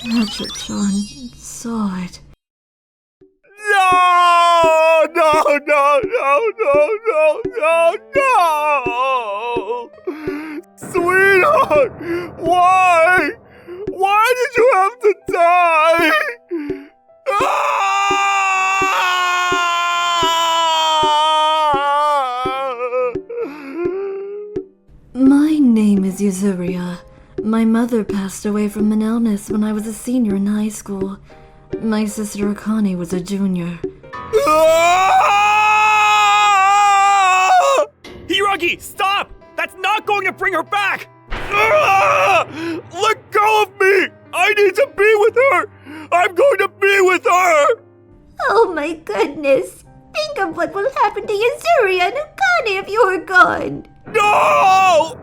Etra-chan saw it. No! No, no, no, no, no, no, no! Sweetheart! Why? Why did you have to die? My name is Yuzuriya. My mother passed away from an illness when I was a senior in high school. My sister Akane was a junior. Hiragi, stop! That's not going to bring her back! Let go of me! I need to be with her! I'm going to be with her! Oh my goodness! Think of what will happen to Yuzuriya and Akane if you are gone! No!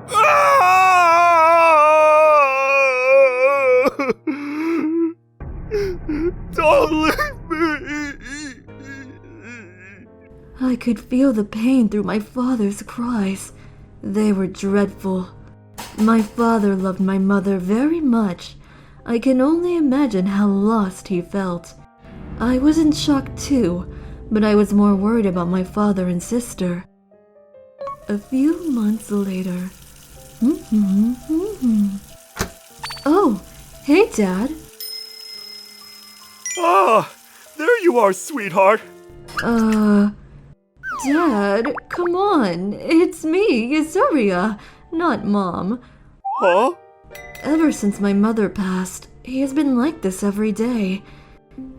Don't leave me! I could feel the pain through my father's cries. They were dreadful. My father loved my mother very much. I can only imagine how lost he felt. I was in shock too, but I was more worried about my father and sister. A few months later... Oh, hey, Dad. Ah, there you are, sweetheart. Dad, come on. It's me, Yuzuriya, not Mom. Huh? Ever since my mother passed, he has been like this every day.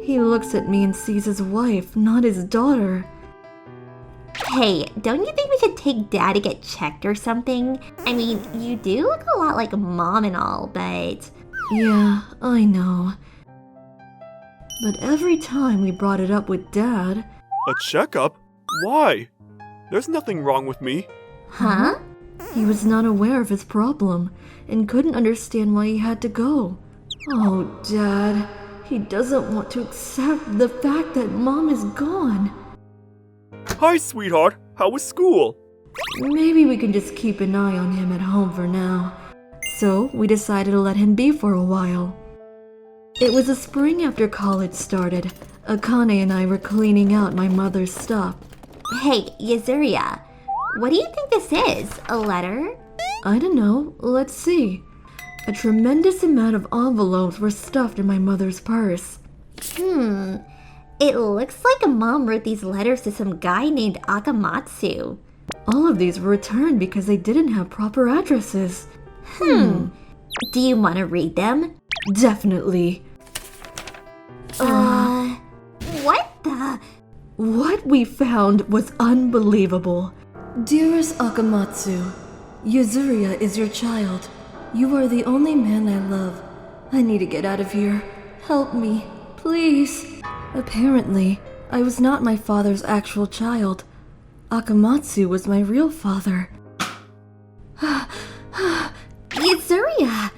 He looks at me and sees his wife, not his daughter. Hey, don't you think we should take Dad to get checked or something? I mean, you do look a lot like Mom and all, but... Yeah, I know. But every time we brought it up with Dad... A checkup? Why? There's nothing wrong with me. Huh? He was not aware of his problem and couldn't understand why he had to go. Oh, Dad, he doesn't want to accept the fact that Mom is gone. Hi, sweetheart. How was school? Maybe we can just keep an eye on him at home for now. So we decided to let him be for a while. It was the spring after college started. Akane and I were cleaning out my mother's stuff. Hey, Yuzuriya, what do you think this is? A letter? I don't know. Let's see. A tremendous amount of envelopes were stuffed in my mother's purse. It looks like a mom wrote these letters to some guy named Akamatsu. All of these were returned because they didn't have proper addresses. Do you want to read them? Definitely. What the? What we found was unbelievable. Dearest Akamatsu, Yuzuriya is your child. You are the only man I love. I need to get out of here. Help me, please. Apparently, I was not my father's actual child. Akamatsu was my real father. Yuzuriya!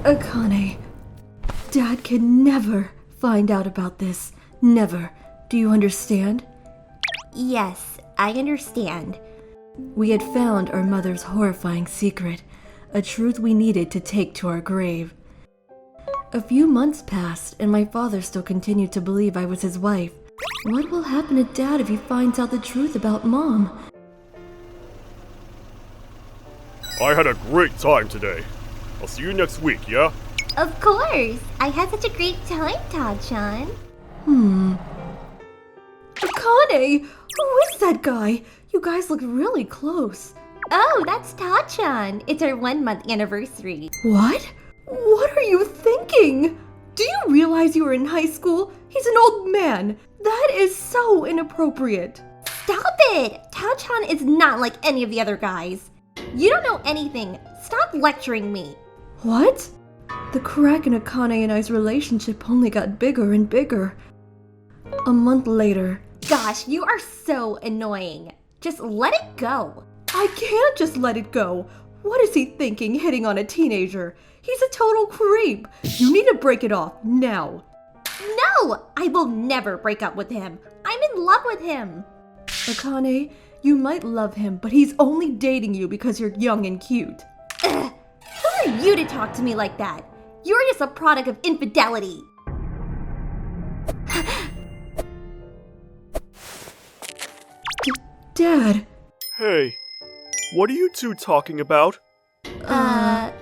Akane, Dad can never find out about this. Never. Do you understand? Yes, I understand. We had found our mother's horrifying secret, a truth we needed to take to our grave. A few months passed, and my father still continued to believe I was his wife. What will happen to Dad if he finds out the truth about Mom? I had a great time today. I'll see you next week, yeah? Of course! I had such a great time, Ta-chan. Akane! Who is that guy? You guys look really close. Oh, that's Ta-chan. It's our 1-month anniversary. What? What are you thinking? Do you realize you were in high school? He's an old man. That is so inappropriate. Stop it! Ta-chan is not like any of the other guys. You don't know anything. Stop lecturing me. What? The crack in Akane and I's relationship only got bigger and bigger. A month later... Gosh, you are so annoying. Just let it go. I can't just let it go. What is he thinking, hitting on a teenager? He's a total creep. You need to break it off, now. No! I will never break up with him. I'm in love with him. Akane, you might love him, but he's only dating you because you're young and cute. Who are you to talk to me like that? You're just a product of infidelity. Dad. Hey, what are you two talking about? Dad!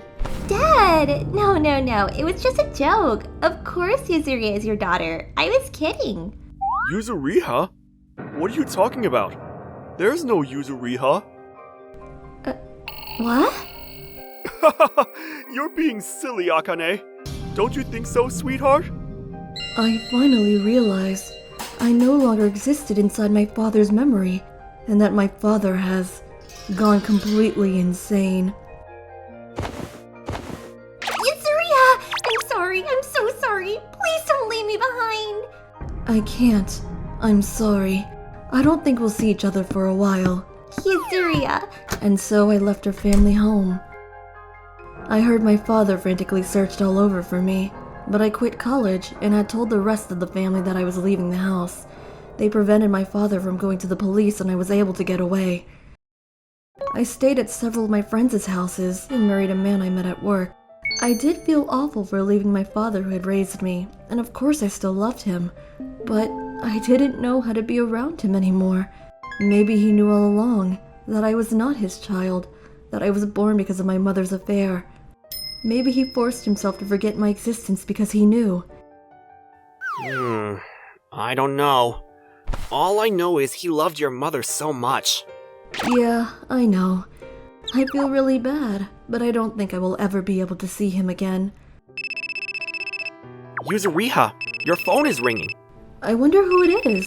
No. It was just a joke. Of course Yuzuriha is your daughter. I was kidding. Yuzuriha? What are you talking about? There's no Yuzuriha. What? You're being silly, Akane. Don't you think so, sweetheart? I finally realized I no longer existed inside my father's memory, and that my father has gone completely insane. Yuzuriha! I'm so sorry. Please don't leave me behind. I can't. I'm sorry. I don't think we'll see each other for a while. Yuzuriha. And so I left her family home. I heard my father frantically searched all over for me, but I quit college and had told the rest of the family that I was leaving the house. They prevented my father from going to the police and I was able to get away. I stayed at several of my friends' houses and married a man I met at work. I did feel awful for leaving my father who had raised me, and of course I still loved him, but I didn't know how to be around him anymore. Maybe he knew all along that I was not his child, that I was born because of my mother's affair. Maybe he forced himself to forget my existence because he knew. I don't know. All I know is he loved your mother so much. Yeah, I know. I feel really bad, but I don't think I will ever be able to see him again. Yuzuriha, your phone is ringing. I wonder who it is.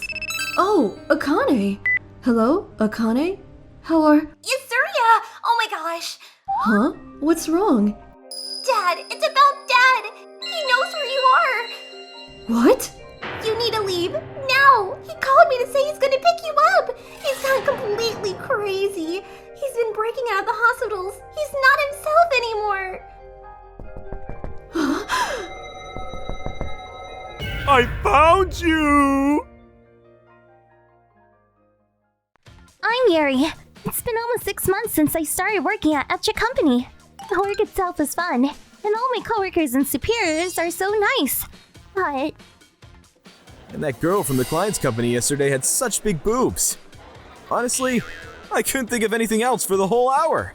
Oh, Akane! Hello, Akane? How are... Yuzuriha! Oh my gosh! Huh? What's wrong? Dad, it's about Dad! He knows where you are! What? You need to leave, now! He called me to say he's gonna pick you up! He's gone completely crazy! He's been breaking out of the hospitals! He's not himself anymore! I found you! I'm Yuri. It's been almost 6 months since I started working at Etra company. The work itself is fun, and all my coworkers and superiors are so nice. But And that girl from the client's company yesterday had such big boobs. Honestly, I couldn't think of anything else for the whole hour.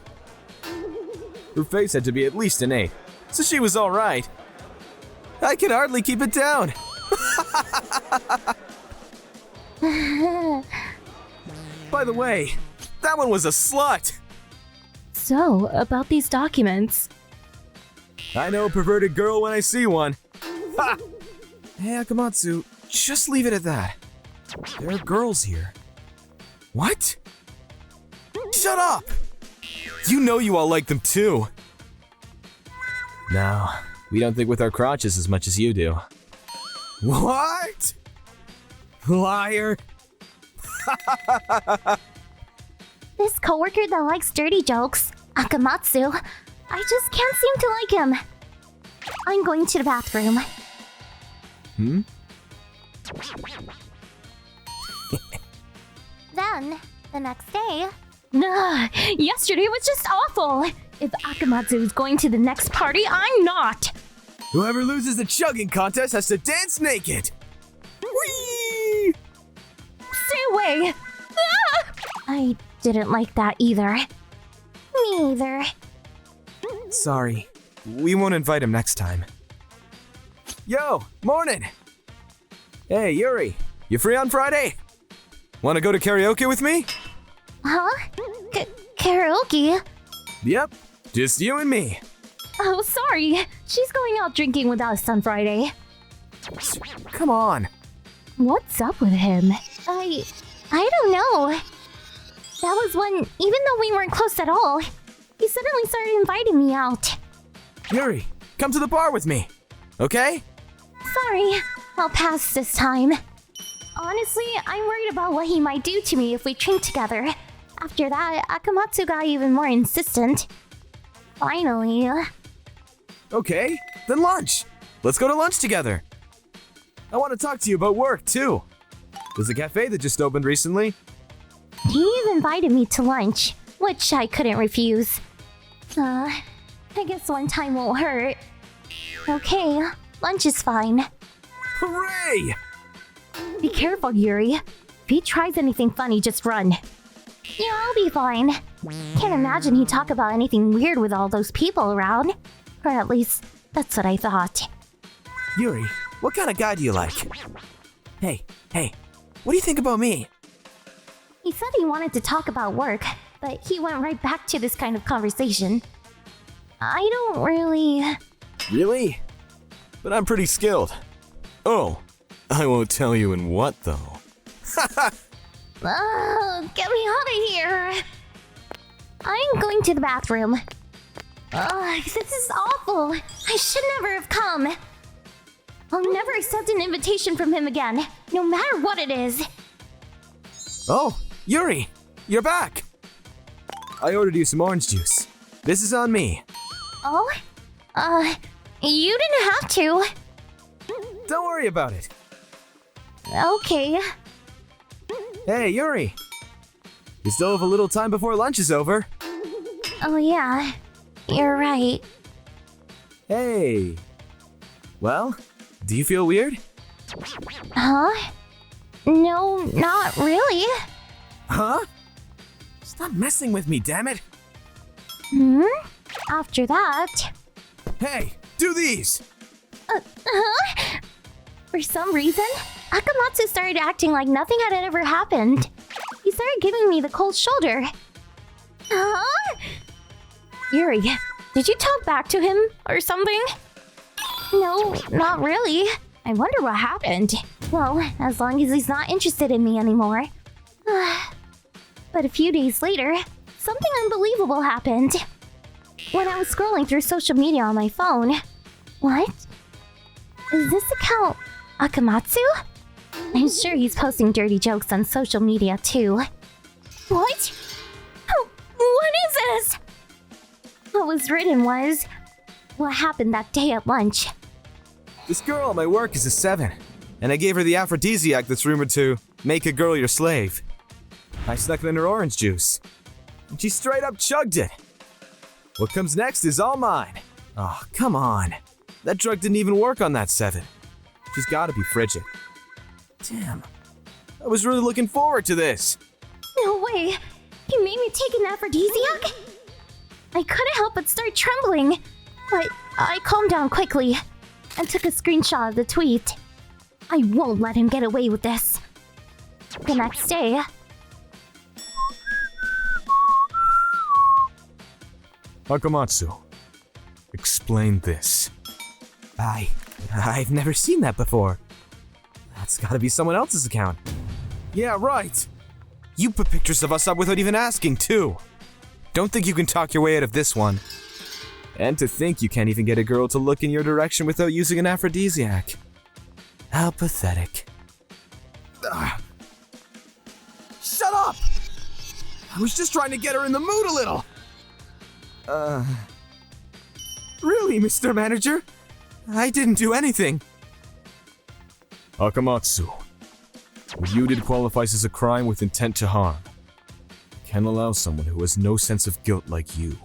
Her face had to be at least an 8, so she was alright. I could hardly keep it down. By the way, that one was a slut. so, about these documents. I know a perverted girl when I see one. Ha! Hey, Akamatsu, just leave it at that. There are girls here. What? Shut up! You know you all like them too. No, we don't think with our crotches as much as you do. What? Liar! This coworker that likes dirty jokes, Akamatsu, I just can't seem to like him. I'm going to the bathroom. Then, the next day... Nah, yesterday was just awful! If Akamatsu is going to the next party, I'm not! Whoever loses the chugging contest has to dance naked! Whee! Stay away! Ah! I didn't like that either. Me either. Sorry, we won't invite him next time. Yo, morning! Hey, Yuri, you free on Friday? Wanna go to karaoke with me? Huh? Karaoke? Yep, just you and me. Oh, sorry. She's going out drinking with us on Friday. Come on. What's up with him? I don't know. That was when, even though we weren't close at all, he suddenly started inviting me out. Yuri, come to the bar with me, okay? Sorry, I'll pass this time. Honestly, I'm worried about what he might do to me if we drink together. After that, Akamatsu got even more insistent. Finally. Okay, then lunch. Let's go to lunch together. I want to talk to you about work, too. There's a cafe that just opened recently. He invited me to lunch, which I couldn't refuse. I guess one time won't hurt. Okay, lunch is fine. Hooray! Be careful, Yuri. If he tries anything funny, just run. Yeah, I'll be fine. Can't imagine he'd talk about anything weird with all those people around. Or at least, that's what I thought. Yuri, what kind of guy do you like? Hey, what do you think about me? He said he wanted to talk about work, but he went right back to this kind of conversation. I don't really... Really? But I'm pretty skilled. Oh, I won't tell you in what, though. Oh, get me out of here! I'm going to the bathroom. This is awful. I should never have come. I'll never accept an invitation from him again, no matter what it is. Oh, Yuri, you're back. I ordered you some orange juice. This is on me. Oh? You didn't have to. Don't worry about it. Okay. Hey, Yuri. You still have a little time before lunch is over. Oh yeah, you're right. Hey. Well, do you feel weird? Huh? No, not really. Huh? Stop messing with me, damn it. After that... Hey, do these! Huh? For some reason, Akamatsu started acting like nothing had ever happened. He started giving me the cold shoulder. Huh? Yuri, did you talk back to him or something? No, not really. I wonder what happened. Well, as long as he's not interested in me anymore. But a few days later, something unbelievable happened. When I was scrolling through social media on my phone... What? Is this account Akamatsu? I'm sure he's posting dirty jokes on social media too. What? What is this? What was written was... what happened that day at lunch. This girl at my work is a 7, and I gave her the aphrodisiac that's rumored to make a girl your slave. I snuck it in her orange juice, and she straight up chugged it. What comes next is all mine. Oh, come on. That drug didn't even work on that 7. She's gotta be frigid. Damn. I was really looking forward to this. No way! He made me take an aphrodisiac? I couldn't help but start trembling, but I calmed down quickly and took a screenshot of the tweet. I won't let him get away with this. The next day... Akamatsu, explain this. I've never seen that before. That's gotta be someone else's account. Yeah, right. You put pictures of us up without even asking, too. Don't think you can talk your way out of this one. And to think you can't even get a girl to look in your direction without using an aphrodisiac. How pathetic. Ugh. Shut up! I was just trying to get her in the mood a little. Really, Mr. Manager? I didn't do anything. Akamatsu, what you did qualifies as a crime with intent to harm. I can't allow someone who has no sense of guilt like you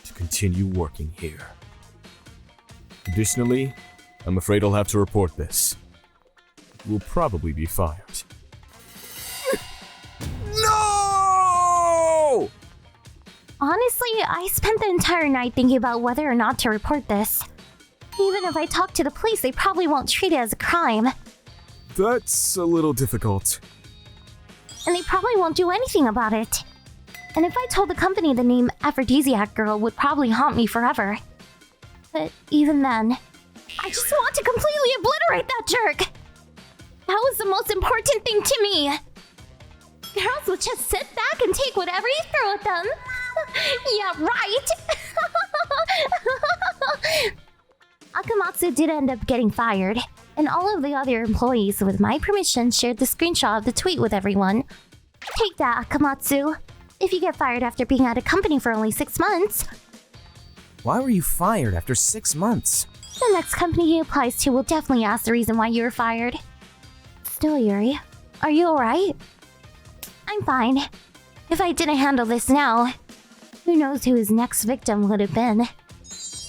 to continue working here. Additionally, I'm afraid I'll have to report this. You will probably be fired. No! Honestly, I spent the entire night thinking about whether or not to report this. Even if I talk to the police, they probably won't treat it as a crime. That's a little difficult. And they probably won't do anything about it. And if I told the company the name Aphrodisiac Girl would probably haunt me forever. But even then, I just want to completely obliterate that jerk! That was the most important thing to me! Girls would just sit back and take whatever you throw at them. Yeah, right! Akamatsu did end up getting fired, and all of the other employees, with my permission, shared the screenshot of the tweet with everyone. Take that, Akamatsu. If you get fired after being at a company for only 6 months... Why were you fired after 6 months? The next company he applies to will definitely ask the reason why you were fired. Still, Yuri, are you alright? I'm fine. If I didn't handle this now, Who knows who his next victim would have been?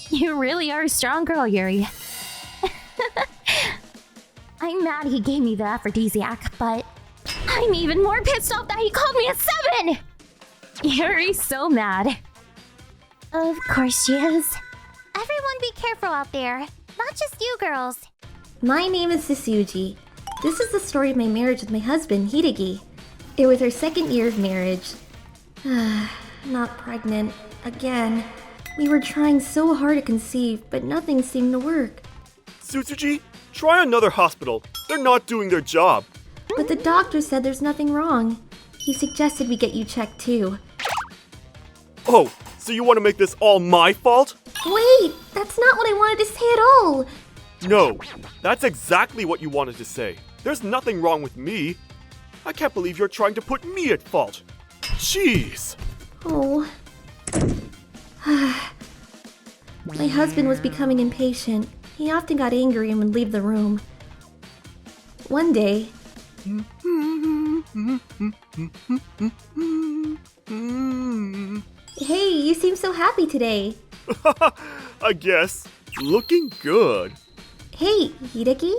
You really are a strong girl, Yuri. I'm mad he gave me the aphrodisiac, but I'm even more pissed off that he called me a 7! Yuri's so mad. Of course she is. Everyone be careful out there. Not just you girls. My name is Sasuji. This is the story of my marriage with my husband, Hideki. It was our second year of marriage. Not pregnant. Again. We were trying so hard to conceive, but nothing seemed to work. Tsutsuji, try another hospital. They're not doing their job. But the doctor said there's nothing wrong. He suggested we get you checked too. Oh, so you want to make this all my fault? Wait, that's not what I wanted to say at all. No, that's exactly what you wanted to say. There's nothing wrong with me. I can't believe you're trying to put me at fault. Jeez. Oh. My husband was becoming impatient. He often got angry and would leave the room. One day... Hey, you seem so happy today. I guess. Looking good. Hey, Hideki?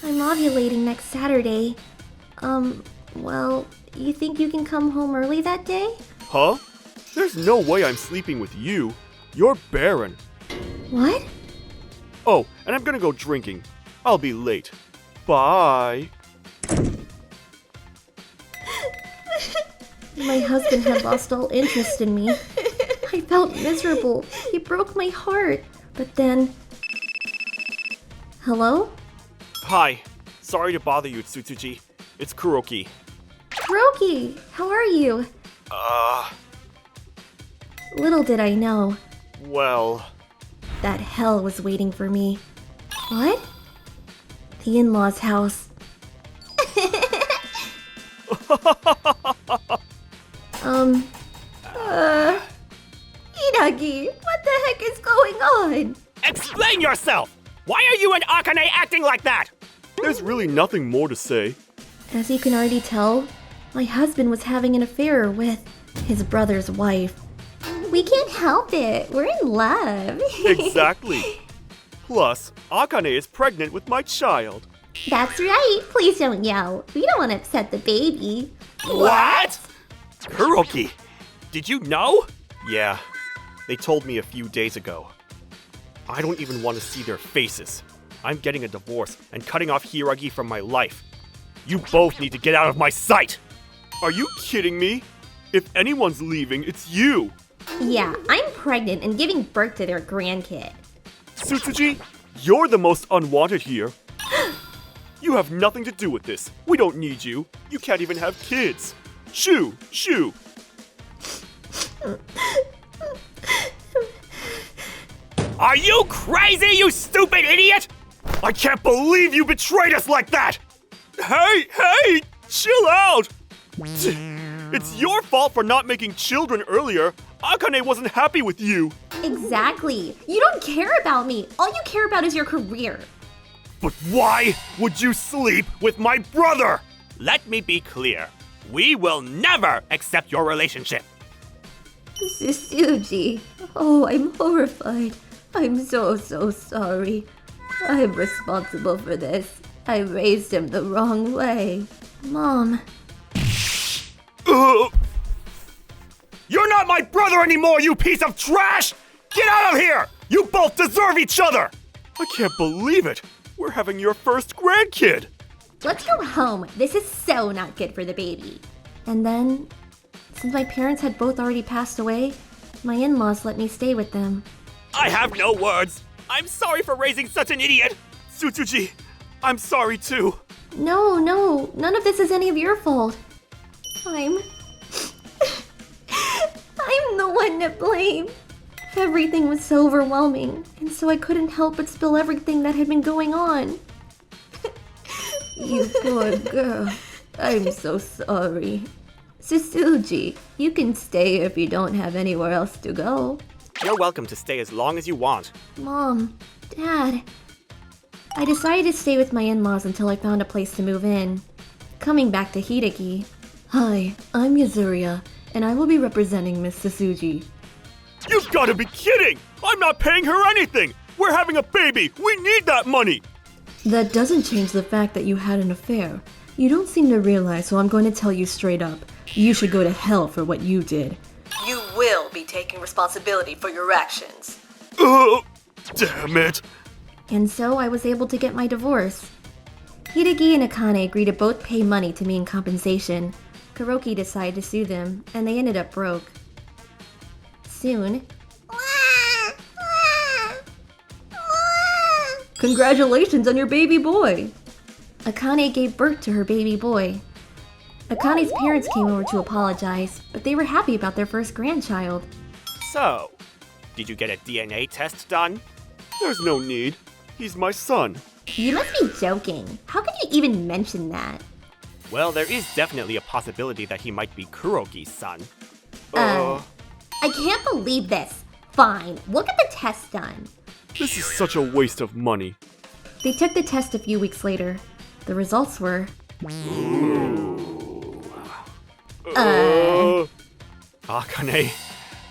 I'm ovulating next Saturday. Well, you think you can come home early that day? Huh? There's no way I'm sleeping with you. You're barren. What? Oh, and I'm gonna go drinking. I'll be late. Bye. My husband had lost all interest in me. I felt miserable. He broke my heart. But then... Hello? Hi. Sorry to bother you, Tsutsuji. It's Kuroki. Kuroki, how are you? Little did I know Well... that hell was waiting for me. What? The in-laws' house. Hideki, what the heck is going on? Explain yourself! Why are you and Akane acting like that? There's really nothing more to say. As you can already tell, my husband was having an affair with his brother's wife. We can't help it. We're in love. Exactly. Plus, Akane is pregnant with my child. That's right. Please don't yell. We don't want to upset the baby. What? Kuroki, did you know? Yeah, they told me a few days ago. I don't even want to see their faces. I'm getting a divorce and cutting off Hiragi from my life. You both need to get out of my sight! Are you kidding me? If anyone's leaving, it's you! Yeah, I'm pregnant and giving birth to their grandkid. Tsutsuji, you're the most unwanted here. You have nothing to do with this. We don't need you. You can't even have kids. Shoo! Shoo! Are you crazy, you stupid idiot? I can't believe you betrayed us like that! Hey! Chill out! It's your fault for not making children earlier. Akane wasn't happy with you. Exactly. You don't care about me. All you care about is your career. But why would you sleep with my brother? Let me be clear. We will never accept your relationship. Sasuji. Oh, I'm horrified. I'm so sorry. I'm responsible for this. I raised him the wrong way. Mom. You're not my brother anymore, you piece of trash! Get out of here! You both deserve each other! I can't believe it. We're having your first grandkid. Let's go home. This is so not good for the baby. And then, since my parents had both already passed away, my in-laws let me stay with them. I have no words. I'm sorry for raising such an idiot. Tsutsuji, I'm sorry too. No, none of this is any of your fault. I'm the one to blame. Everything was so overwhelming, and so I couldn't help but spill everything that had been going on. You poor girl. I'm so sorry. Sasuji, you can stay if you don't have anywhere else to go. You're welcome to stay as long as you want. Mom, Dad. I decided to stay with my in-laws until I found a place to move in. Coming back to Hideki. Hi, I'm Yuzuria, and I will be representing Miss Sasuji. You've got to be kidding! I'm not paying her anything! We're having a baby! We need that money! That doesn't change the fact that you had an affair. You don't seem to realize, so I'm going to tell you straight up. You should go to hell for what you did. You will be taking responsibility for your actions. Damn it! And so I was able to get my divorce. Hideki and Akane agreed to both pay money to me in compensation. Kuroki decided to sue them, and they ended up broke. Soon... Congratulations on your baby boy! Akane gave birth to her baby boy. Akane's parents came over to apologize, but they were happy about their first grandchild. So, did you get a DNA test done? There's no need. He's my son. You must be joking. How could you even mention that? Well, there is definitely a possibility that he might be Kuroki's son. I can't believe this. Fine, we'll get the test done. This is such a waste of money. They took the test a few weeks later. The results were... Akane,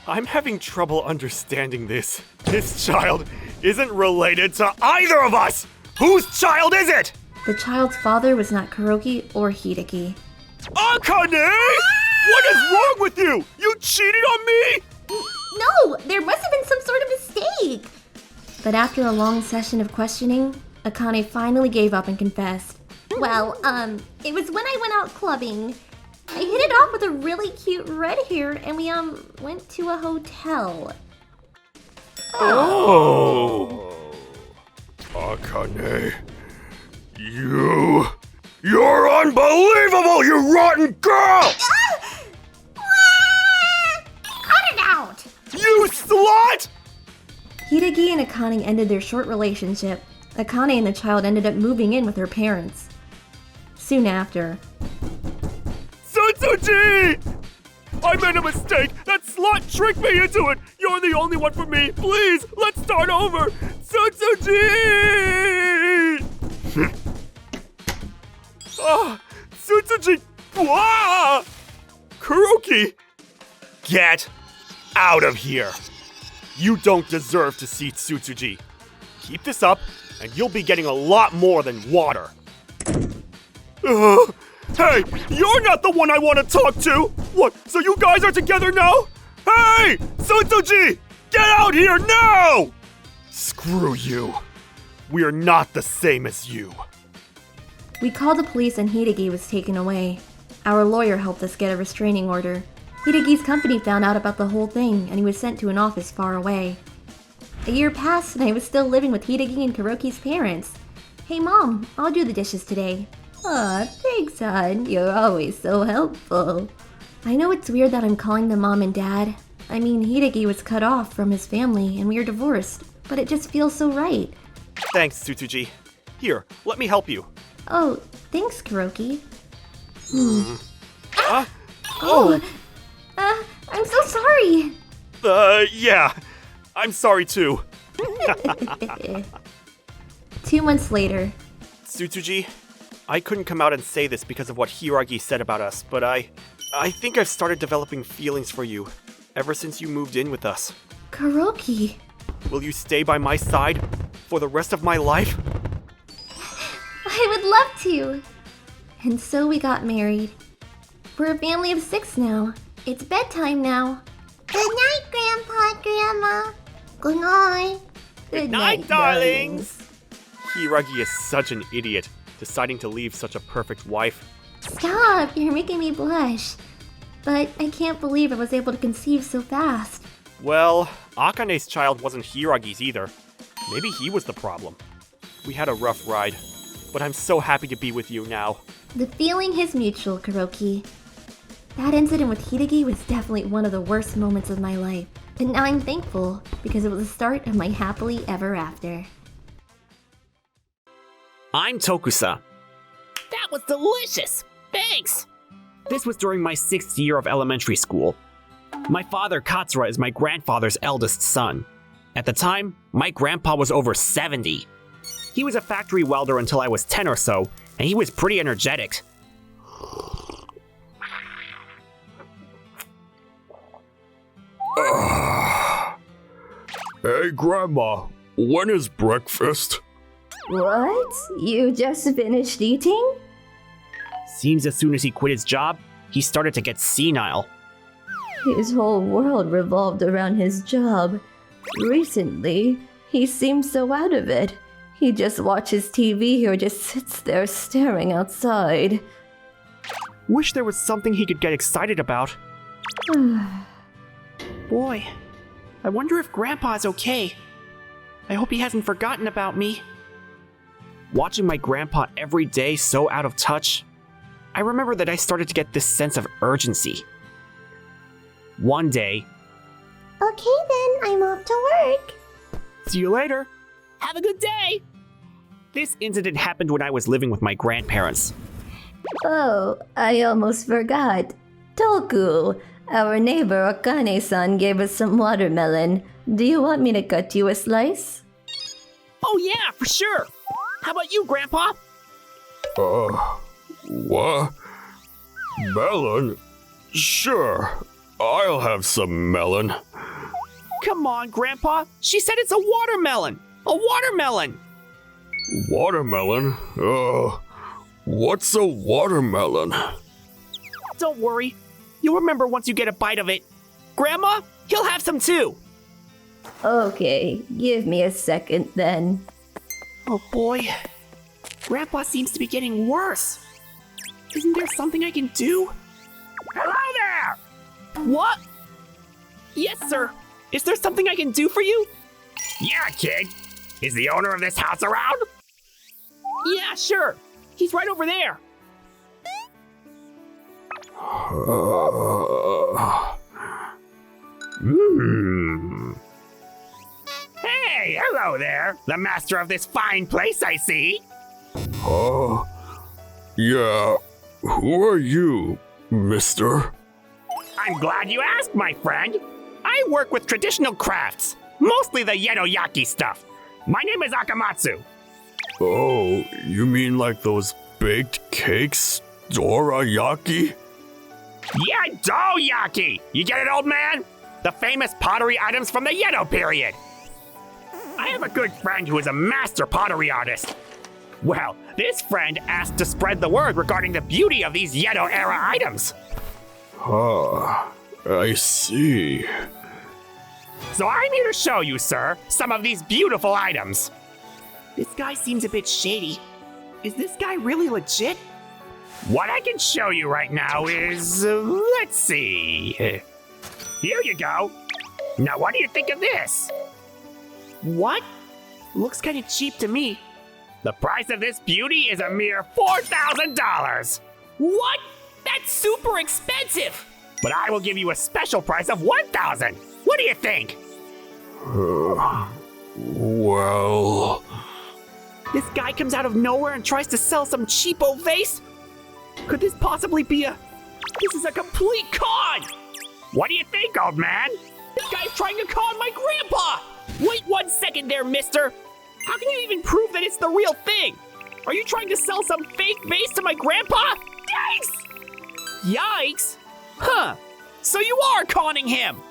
I'm having trouble understanding this. This child isn't related to either of us! Whose child is it? The child's father was not Kuroki or Hideki. Akane! What is wrong with you? You cheated on me? No, there must have been some sort of mistake. But after a long session of questioning, Akane finally gave up and confessed. Well, it was when I went out clubbing. I hit it off with a really cute red-haired and we, went to a hotel. Oh. Akane. You're unbelievable, you rotten girl! Cut it out! You slut! Hideki and Akane ended their short relationship. Akane and the child ended up moving in with her parents. Soon after... Tsutsuji! I made a mistake! That slut tricked me into it! You're the only one for me! Please, let's start over! Tsutsuji! Tsutsuji! Ah! Kuroki! Get out of here! You don't deserve to see Tsutsuji. Keep this up, and you'll be getting a lot more than water. Hey, you're not the one I want to talk to! What, so you guys are together now? Hey! Tsutsuji! Get out here now! Screw you. We are not the same as you. We called the police and Hideki was taken away. Our lawyer helped us get a restraining order. Hideki's company found out about the whole thing and he was sent to an office far away. A year passed and I was still living with Hideki and Kuroki's parents. Hey Mom, I'll do the dishes today. Aw, thanks hon, you're always so helpful. I know it's weird that I'm calling them Mom and Dad. I mean, Hideki was cut off from his family and we are divorced, but it just feels so right. Thanks, Tsutsuji. Here, let me help you. Oh, thanks, Kuroki. I'm so sorry. Yeah. I'm sorry too. 2 months later. Tsutsuji, I couldn't come out and say this because of what Hiragi said about us, but I think I've started developing feelings for you ever since you moved in with us. Kuroki. Will you stay by my side for the rest of my life? I would love to. And so we got married. We're a family of 6 now. It's bedtime now. Good night, Grandpa, Grandma. Good night. Good night, darlings! Hiragi is such an idiot, deciding to leave such a perfect wife. Stop, you're making me blush. But I can't believe I was able to conceive so fast. Well, Akane's child wasn't Hiragi's either. Maybe he was the problem. We had a rough ride, but I'm so happy to be with you now. The feeling is mutual, Kuroki. That incident with Hideki was definitely one of the worst moments of my life. And now I'm thankful, because it was the start of my happily ever after. I'm Tokusa. That was delicious! Thanks! This was during my 6th year of elementary school. My father, Katsura, is my grandfather's eldest son. At the time, my grandpa was over 70. He was a factory welder until I was 10 or so, and he was pretty energetic. Hey, Grandma, when is breakfast? What? You just finished eating? Seems as soon as he quit his job, he started to get senile. His whole world revolved around his job. Recently, he seems so out of it. He just watches TV or just sits there staring outside. Wish there was something he could get excited about. Boy, I wonder if Grandpa's okay. I hope he hasn't forgotten about me. Watching my grandpa every day so out of touch, I remember that I started to get this sense of urgency. One day, Okay then, I'm off to work. see you later. Have a good day. This incident happened when I was living with my grandparents. Oh, I almost forgot. Toku, our neighbor Akane-san gave us some watermelon. Do you want me to cut you a slice? Oh yeah, for sure. How about you, Grandpa? What? Melon? Sure, I'll have some melon. Come on, Grandpa. She said it's a watermelon. A watermelon. Watermelon? What's a watermelon? Don't worry. You'll remember once you get a bite of it. Grandma, he'll have some too. Okay, give me a second then. Oh boy. Grandpa seems to be getting worse. Isn't there something I can do? Hello there! What? Yes, sir. Is there something I can do for you? Yeah, kid. Is the owner of this house around? Yeah, sure. He's right over there. Hey, hello there. The master of this fine place, I see. Yeah, who are you, mister? I'm glad you asked, my friend. I work with traditional crafts, mostly the Yenoyaki stuff. My name is Akamatsu. Oh, you mean like those baked cakes? Dorayaki? Yeah, doyaki. You get it, old man? The famous pottery items from the Edo period. I have a good friend who is a master pottery artist. Well, this friend asked to spread the word regarding the beauty of these Edo-era items. I see. So I'm here to show you, sir, some of these beautiful items. This guy seems a bit shady. Is this guy really legit? What I can show you right now is, let's see. Here you go. Now, what do you think of this? What? Looks kind of cheap to me. The price of this beauty is a mere $4,000. What? That's super expensive. But I will give you a special price of $1,000. What do you think? Well... This guy comes out of nowhere and tries to sell some cheapo vase? Could this possibly be This is a complete con! What do you think, old man? This guy's trying to con my grandpa! Wait 1 second there, mister! How can you even prove that it's the real thing? Are you trying to sell some fake vase to my grandpa? Yikes! Yikes? Huh. So you are conning him!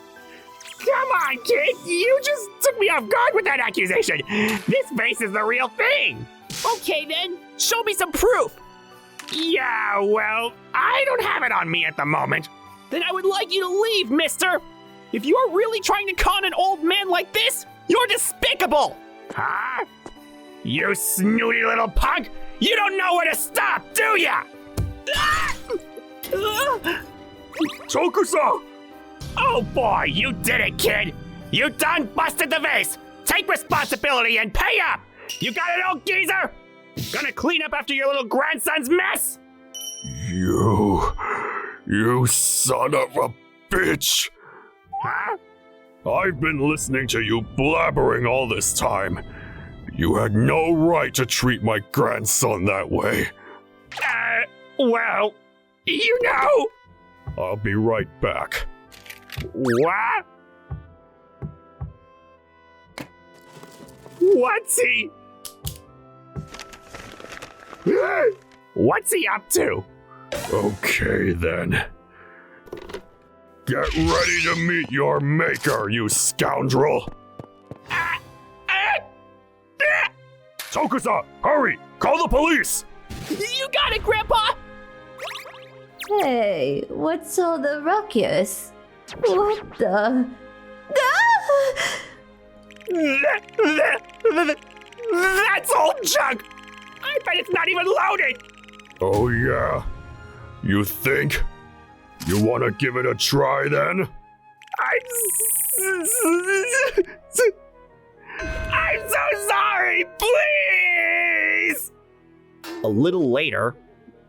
Come on, kid! You just took me off guard with that accusation! This vase is the real thing! Okay then, show me some proof! Yeah, well, I don't have it on me at the moment. Then I would like you to leave, mister! If you are really trying to con an old man like this, you're despicable! Huh? You snooty little punk! You don't know where to stop, do ya? Tokusa! Oh boy, you did it, kid! You done busted the vase! Take responsibility and pay up! You got it, old geezer? Gonna clean up after your little grandson's mess? You son of a bitch! Huh? I've been listening to you blabbering all this time. You had no right to treat my grandson that way. Well, you know... I'll be right back. What? What's he... What's he up to? Okay then. Get ready to meet your maker, you scoundrel! Tokusa, hurry! Call the police! You got it, Grandpa! Hey, what's all the ruckus? What the? Ah! That's old junk! I bet it's not even loaded! Oh yeah? You think? You wanna give it a try then? I'm so sorry! Please! A little later,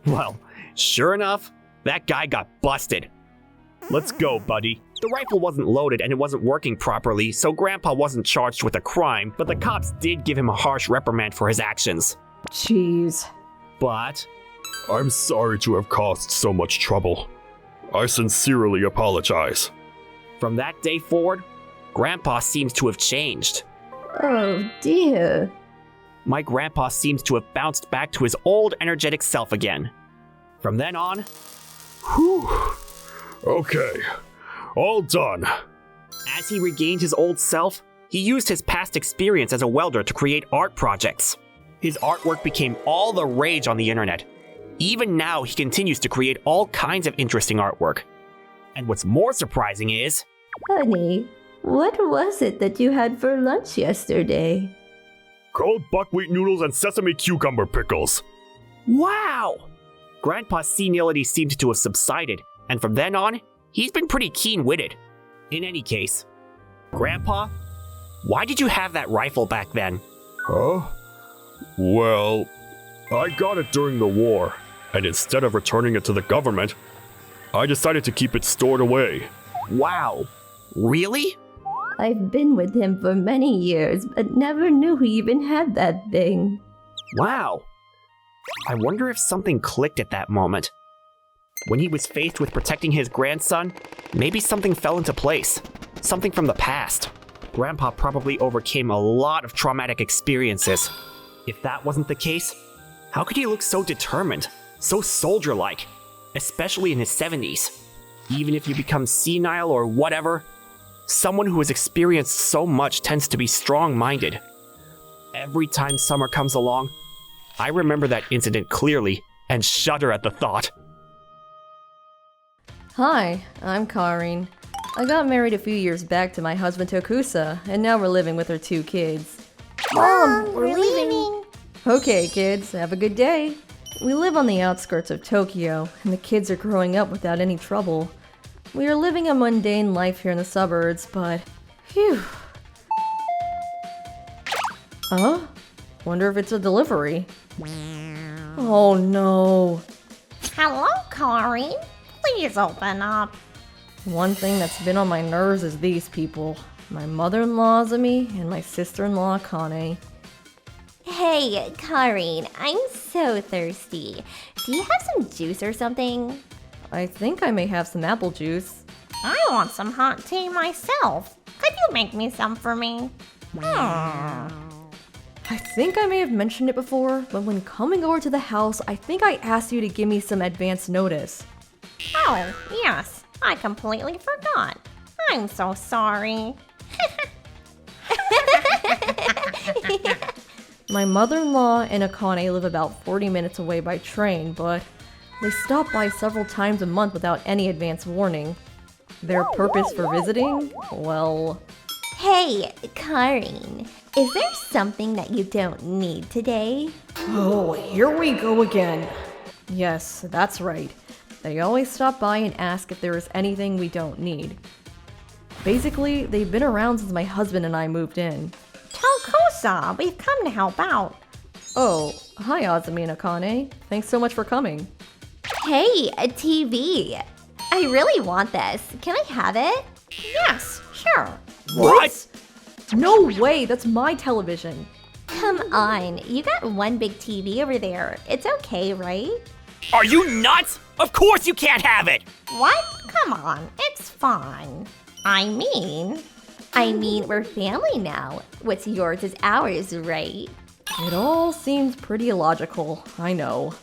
well, sure enough, that guy got busted. Let's go, buddy. The rifle wasn't loaded and it wasn't working properly, so Grandpa wasn't charged with a crime, but the cops did give him a harsh reprimand for his actions. Jeez. But I'm sorry to have caused so much trouble. I sincerely apologize. from that day forward, Grandpa seems to have changed. Oh dear. My grandpa seems to have bounced back to his old energetic self again. From then on, Whew. Okay. All done. as he regained his old self, he used his past experience as a welder to create art projects. His artwork became all the rage on the internet. Even now, he continues to create all kinds of interesting artwork. And what's more surprising is, Honey, what was it that you had for lunch yesterday? Cold buckwheat noodles and sesame cucumber pickles. wow! Grandpa's senility seemed to have subsided, and from then on, he's been pretty keen-witted. In any case, Grandpa, why did you have that rifle back then? Huh? Well, I got it during the war, and instead of returning it to the government, I decided to keep it stored away. Wow, really? I've been with him for many years, but never knew he even had that thing. Wow. I wonder if something clicked at that moment. When he was faced with protecting his grandson, maybe something fell into place. Something from the past. Grandpa probably overcame a lot of traumatic experiences. If that wasn't the case, how could he look so determined, so soldier-like, especially in his 70s? Even if you become senile or whatever, someone who has experienced so much tends to be strong-minded. Every time summer comes along, I remember that incident clearly and shudder at the thought. Hi, I'm Karin. I got married a few years back to my husband Tokusa, and now we're living with our 2 kids. Mom, we're leaving. Okay, kids, have a good day. We live on the outskirts of Tokyo, and the kids are growing up without any trouble. We are living a mundane life here in the suburbs, but phew. Huh? Wonder if it's a delivery. Oh no. Hello, Karin. Please open up. One thing that's been on my nerves is these people. My mother-in-law Azumi and my sister-in-law Kane. Hey, Karin, I'm so thirsty. Do you have some juice or something? I think I may have some apple juice. I want some hot tea myself. Could you make me some for me? I think I may have mentioned it before, but when coming over to the house, I think I asked you to give me some advance notice. Oh, yes. I completely forgot. I'm so sorry. My mother-in-law and Akane live about 40 minutes away by train, but they stop by several times a month without any advance warning. Their purpose for visiting? Well... Hey, Karin, is there something that you don't need today? Oh, here we go again. Yes, that's right. They always stop by and ask if there is anything we don't need. Basically, they've been around since my husband and I moved in. Tokusa, we've come to help out. Oh, hi Azumi and Akane. Thanks so much for coming. Hey, a TV. I really want this. Can I have it? Yes, sure. What? No way, that's my television. Come on, you got one big TV over there. It's okay, right? Are you nuts? Of course you can't have it! What? Come on, it's fine. I mean, we're family now. What's yours is ours, right? It all seems pretty illogical, I know.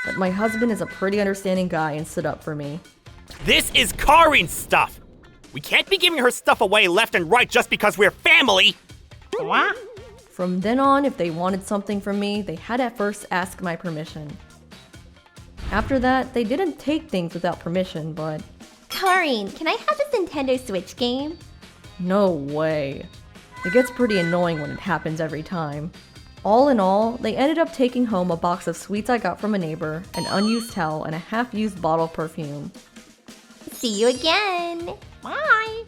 But my husband is a pretty understanding guy and stood up for me. This is Karin's stuff! We can't be giving her stuff away left and right just because we're family! What? From then on, if they wanted something from me, they had to first ask my permission. After that, they didn't take things without permission, but Karin, can I have this Nintendo Switch game? no way. It gets pretty annoying when it happens every time. All in all, they ended up taking home a box of sweets I got from a neighbor, an unused towel, and a half-used bottle of perfume. See you again. Bye.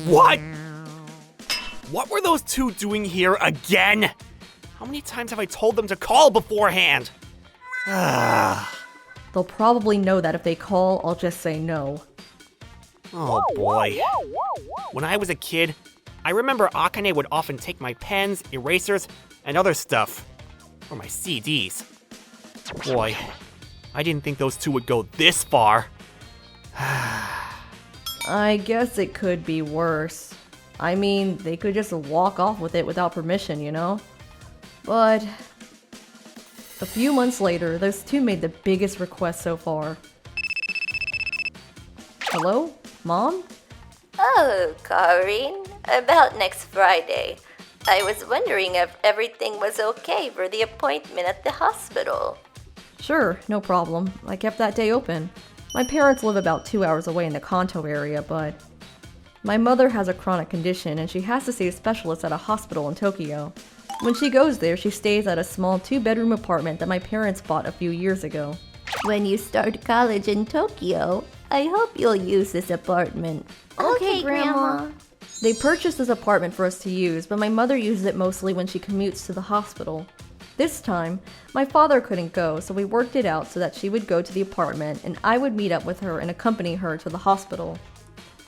What? What were those two doing here again? How many times have I told them to call beforehand? They'll probably know that if they call, I'll just say no. Oh boy. When I was a kid, I remember Akane would often take my pens, erasers, and other stuff. Or my CDs. Boy, I didn't think those two would go this far. I guess it could be worse. I mean, they could just walk off with it without permission, you know? But a few months later, those two made the biggest request so far. Hello? Mom? Oh, Karin, about next Friday. I was wondering if everything was okay for the appointment at the hospital. Sure, no problem. I kept that day open. My parents live about 2 hours away in the Kanto area, but my mother has a chronic condition and she has to see a specialist at a hospital in Tokyo. When she goes there, she stays at a small 2-bedroom apartment that my parents bought a few years ago. When you start college in Tokyo, I hope you'll use this apartment. Okay, Grandma. They purchased this apartment for us to use, but my mother uses it mostly when she commutes to the hospital. This time, my father couldn't go, so we worked it out so that she would go to the apartment and I would meet up with her and accompany her to the hospital.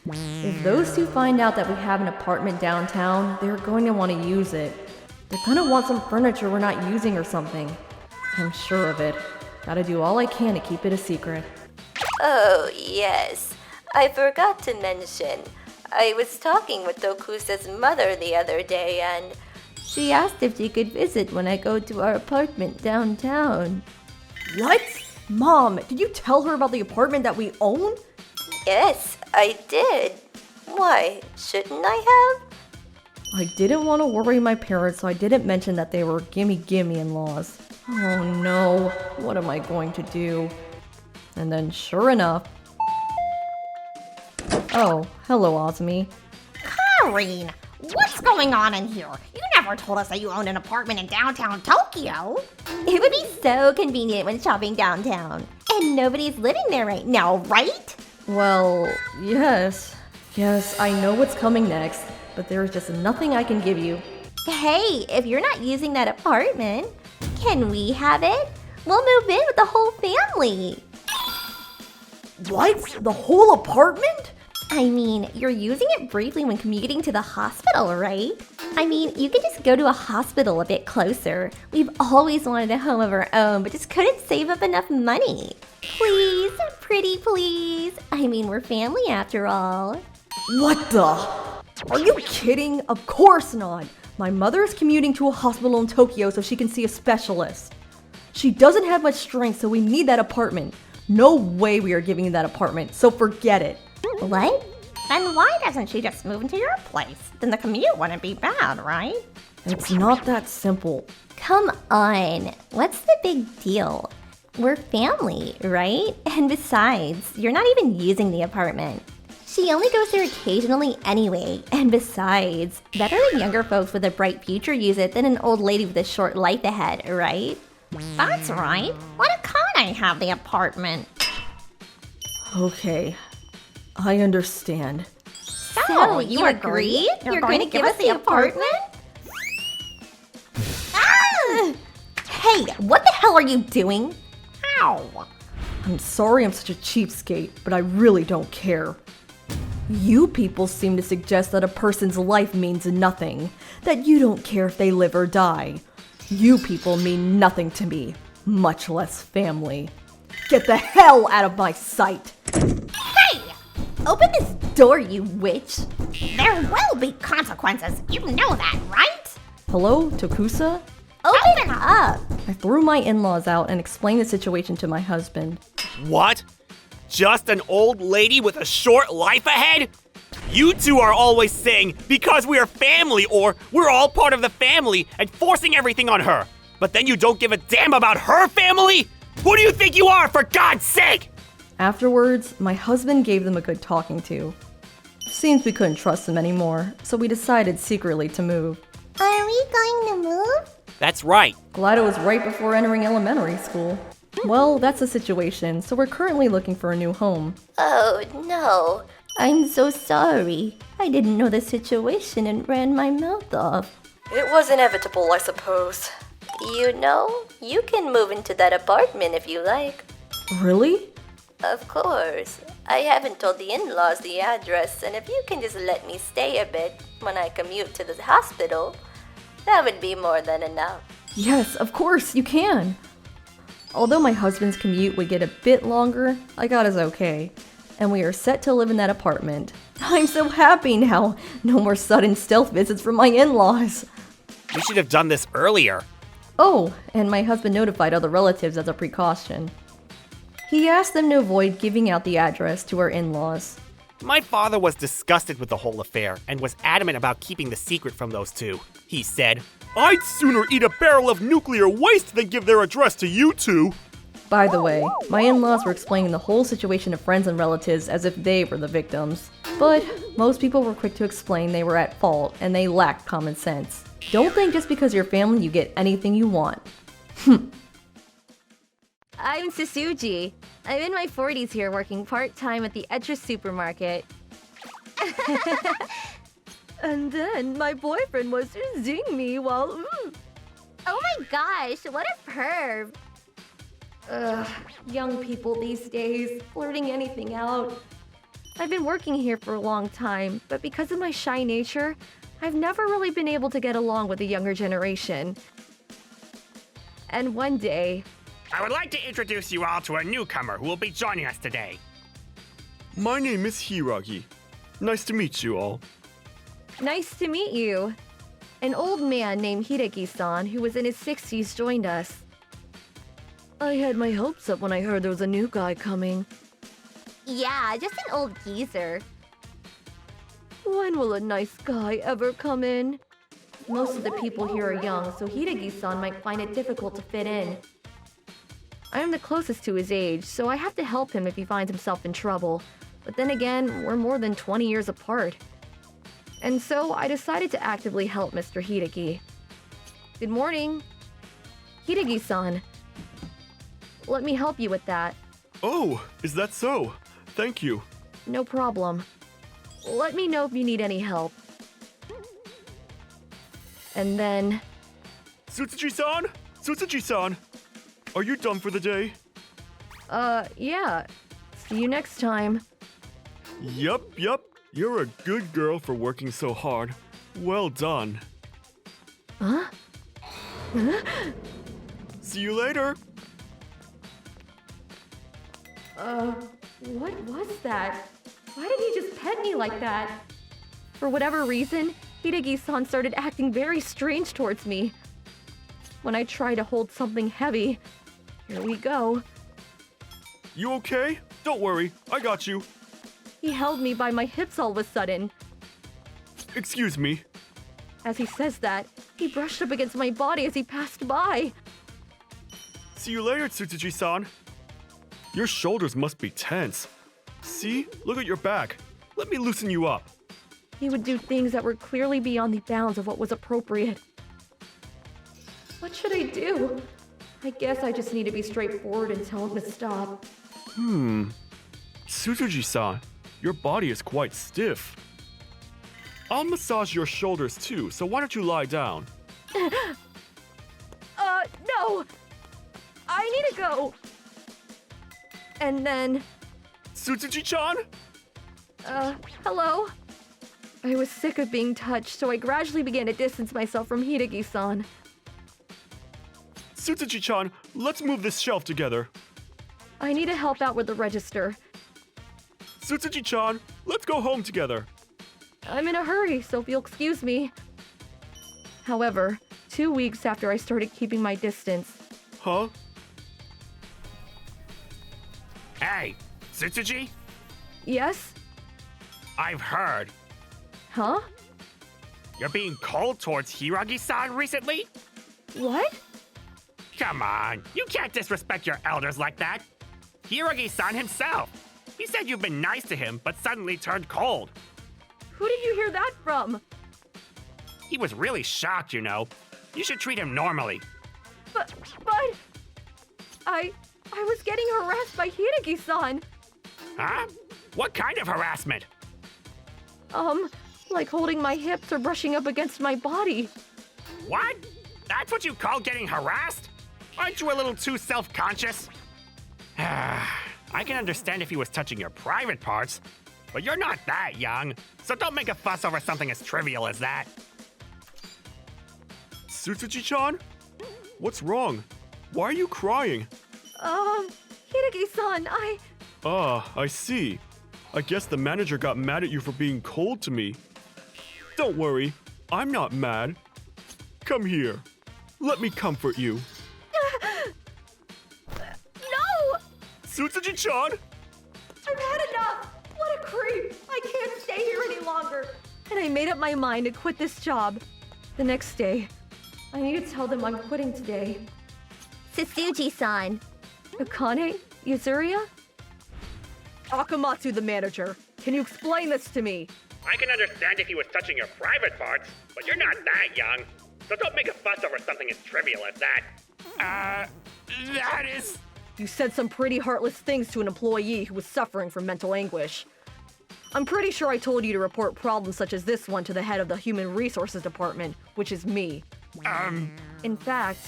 If those two find out that we have an apartment downtown, they're going to want to use it. They're going to want some furniture we're not using or something. I'm sure of it. Gotta do all I can to keep it a secret. Oh, yes. I forgot to mention. I was talking with Tokusa's mother the other day and she asked if she could visit when I go to our apartment downtown. What? Mom, did you tell her about the apartment that we own? Yes, I did. Why, shouldn't I have? I didn't want to worry my parents, so I didn't mention that they were gimme in-laws. Oh no, what am I going to do? And then sure enough... Oh, hello Azumi. Karin, what's going on in here? You never told us that you owned an apartment in downtown Tokyo. It would be so convenient when shopping downtown. And nobody's living there right now, right? Well, yes. Yes, I know what's coming next, but there is just nothing I can give you. Hey, if you're not using that apartment, can we have it? We'll move in with the whole family. What? The whole apartment? I mean, you're using it briefly when commuting to the hospital, right? I mean, you could just go to a hospital a bit closer. We've always wanted a home of our own, but just couldn't save up enough money. Please, pretty please. I mean, we're family after all. What the? Are you kidding? Of course not. My mother is commuting to a hospital in Tokyo so she can see a specialist. She doesn't have much strength, so we need that apartment. No way we are giving you that apartment, so forget it. What? Then why doesn't she just move into your place? Then the commute wouldn't be bad, right? It's not that simple. Come on, what's the big deal? We're family, right? And besides, you're not even using the apartment. She only goes there occasionally anyway. And besides, better than younger folks with a bright future use it than an old lady with a short life ahead, right? That's right. Why can't I have the apartment? Okay, I understand. So, you agree? You're going to give us the apartment? Ah! Hey, what the hell are you doing? Ow! I'm sorry I'm such a cheapskate, but I really don't care. You people seem to suggest that a person's life means nothing, that you don't care if they live or die. You people mean nothing to me, much less family. Get the hell out of my sight! Hey! Open this door, you witch! There will be consequences, you know that, right? Hello, Tokusa? Open up! I threw my in-laws out and explained the situation to my husband. What? Just an old lady with a short life ahead? You two are always saying, because we are family, or we're all part of the family, and forcing everything on her. But then you don't give a damn about her family? Who do you think you are, for God's sake? Afterwards, my husband gave them a good talking to. Seems we couldn't trust them anymore, so we decided secretly to move. Are we going to move? That's right. Glad it was right before entering elementary school. Well, that's the situation, so we're currently looking for a new home. Oh no. I'm so sorry. I didn't know the situation and ran my mouth off. It was inevitable, I suppose. You know, you can move into that apartment if you like. Really? Of course. I haven't told the in-laws the address, and if you can just let me stay a bit when I commute to the hospital, that would be more than enough. Yes, of course, you can. Although my husband's commute would get a bit longer, I got us okay. And we are set to live in that apartment. I'm so happy now. No more sudden stealth visits from my in-laws. We should have done this earlier. Oh, and my husband notified other relatives as a precaution. He asked them to avoid giving out the address to our in-laws. My father was disgusted with the whole affair and was adamant about keeping the secret from those two. He said, "I'd sooner eat a barrel of nuclear waste than give their address to you two." By the way, my in-laws were explaining the whole situation to friends and relatives as if they were the victims. But most people were quick to explain they were at fault and they lacked common sense. Don't think just because you're family you get anything you want. I'm Sasuji. I'm in my 40s here working part-time at the Etra supermarket. And then my boyfriend was to zing me while... Oh my gosh, what a perv. Ugh, young people these days, blurting anything out. I've been working here for a long time, but because of my shy nature, I've never really been able to get along with the younger generation. And one day... I would like to introduce you all to a newcomer who will be joining us today. My name is Hiragi. Nice to meet you all. Nice to meet you. An old man named Hideki-san, who was in his 60s, joined us. I had my hopes up when I heard there was a new guy coming. Yeah, just an old geezer. When will a nice guy ever come in? Most of the people here are young, so Hideki-san might find it difficult to fit in. I am the closest to his age, so I have to help him if he finds himself in trouble. But then again, we're more than 20 years apart. And so I decided to actively help Mr. Hideki. Good morning. Hideki-san. Let me help you with that. Oh, is that so? Thank you. No problem. Let me know if you need any help. And then... Tsutsuji-san? Tsutsuji-san! Are you done for the day? Yeah. See you next time. Yup. You're a good girl for working so hard. Well done. Huh? See you later. What was that? Why did he just pet me like that? For whatever reason, Hideki-san started acting very strange towards me. When I tried to hold something heavy, here we go. You okay? Don't worry, I got you. He held me by my hips all of a sudden. Excuse me. As he says that, he brushed up against my body as he passed by. See you later, Tsutsuji-san. Your shoulders must be tense. See? Look at your back. Let me loosen you up. He would do things that were clearly beyond the bounds of what was appropriate. What should I do? I guess I just need to be straightforward and tell him to stop. Tsutsuji-san, your body is quite stiff. I'll massage your shoulders too, so why don't you lie down? No! I need to go! And then... Tsutsuji-chan? Hello? I was sick of being touched, so I gradually began to distance myself from Hideki-san. Tsutsuji-chan, let's move this shelf together. I need to help out with the register. Tsutsuji-chan, let's go home together. I'm in a hurry, so if you'll excuse me. However, 2 weeks after I started keeping my distance... Huh? Hey, Tsutsuji? Yes? I've heard. Huh? You're being cold towards Hiragi-san recently? What? Come on, you can't disrespect your elders like that. Hiragi-san himself. He said you've been nice to him, but suddenly turned cold. Who did you hear that from? He was really shocked, you know. You should treat him normally. But I was getting harassed by Hiragi-san. Huh? What kind of harassment? Like holding my hips or brushing up against my body. What? That's what you call getting harassed? Aren't you a little too self-conscious? I can understand if he was touching your private parts, but you're not that young, so don't make a fuss over something as trivial as that. Tsutsuji-chan? What's wrong? Why are you crying? Hiragi-san, Ah, I see. I guess the manager got mad at you for being cold to me. Don't worry, I'm not mad. Come here. Let me comfort you. No! Tsutsuji-chan! I've had enough! What a creep! I can't stay here any longer! And I made up my mind to quit this job. The next day, I need to tell them I'm quitting today. Tsutsuji-san. Akane? Yuzuria? Akamatsu, the manager. Can you explain this to me? I can understand if he was touching your private parts, but you're not that young, so don't make a fuss over something as trivial as that. That is... You said some pretty heartless things to an employee who was suffering from mental anguish. I'm pretty sure I told you to report problems such as this one to the head of the Human Resources Department, which is me. In fact,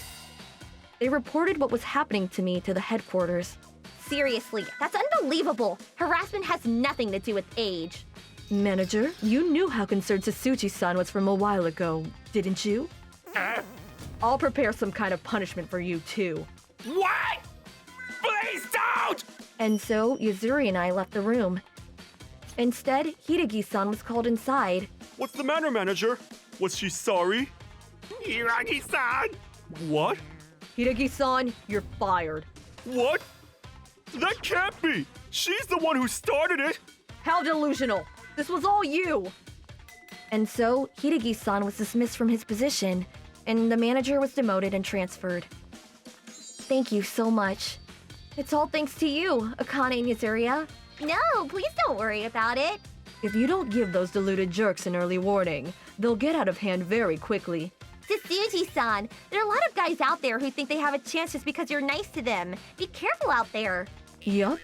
they reported what was happening to me to the headquarters. Seriously, that's unbelievable. Harassment has nothing to do with age. Manager, you knew how concerned Tsutsuji-san was from a while ago, didn't you? I'll prepare some kind of punishment for you, too. What? Please don't! And so, Yuzuri and I left the room. Instead, Hiragi-san was called inside. What's the matter, manager? Was she sorry? Hiragi-san! What? Hiragi-san, you're fired. What? That can't be! She's the one who started it! How delusional! This was all you! And so, Hiragi-san was dismissed from his position, and the manager was demoted and transferred. Thank you so much. It's all thanks to you, Akane and Yuzuria. No, please don't worry about it. If you don't give those deluded jerks an early warning, they'll get out of hand very quickly. Tsutsuji-san, there are a lot of guys out there who think they have a chance just because you're nice to them. Be careful out there. Yup.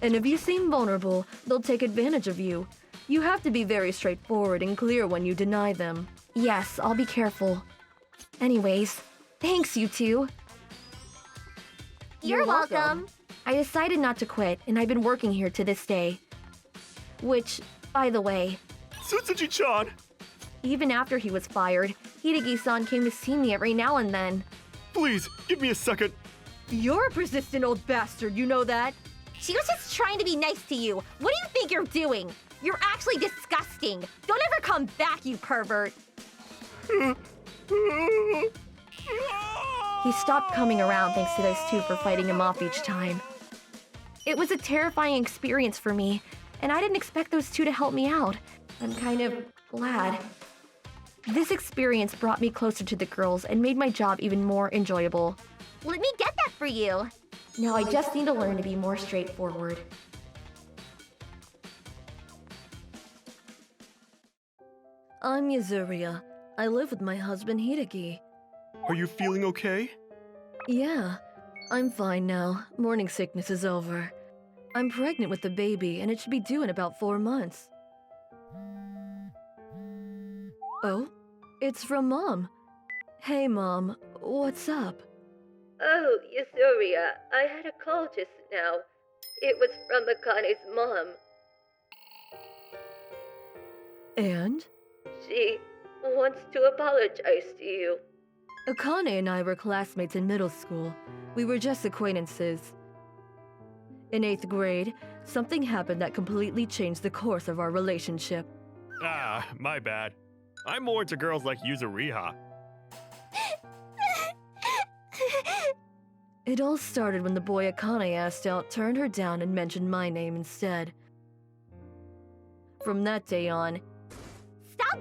And if you seem vulnerable, they'll take advantage of you. You have to be very straightforward and clear when you deny them. Yes, I'll be careful. Anyways, thanks, you two. You're welcome. I decided not to quit, and I've been working here to this day. Which, by the way, Tsutsuji-chan! even after he was fired, Hiragi-san came to see me every now and then. Please, give me a second. You're a persistent old bastard, you know that? She was just trying to be nice to you. What do you think you're doing? You're actually disgusting. Don't ever come back, you pervert. He stopped coming around thanks to those two for fighting him off each time. It was a terrifying experience for me, and I didn't expect those two to help me out. I'm kind of glad. This experience brought me closer to the girls and made my job even more enjoyable. Let me get that for you. Now I just need to learn to be more straightforward. I'm Yuzuria. I live with my husband Hiragi. Are you feeling okay? Yeah, I'm fine now. Morning sickness is over. I'm pregnant with the baby and it should be due in about 4 months. Oh, it's from Mom. Hey Mom, what's up? Oh, Yuzuria, I had a call just now. It was from Akane's mom. And? She wants to apologize to you. Akane and I were classmates in middle school. We were just acquaintances. In 8th grade, something happened that completely changed the course of our relationship. Ah, my bad. I'm more into girls like Yuzuriha. It all started when the boy Akane asked out turned her down and mentioned my name instead. From that day on,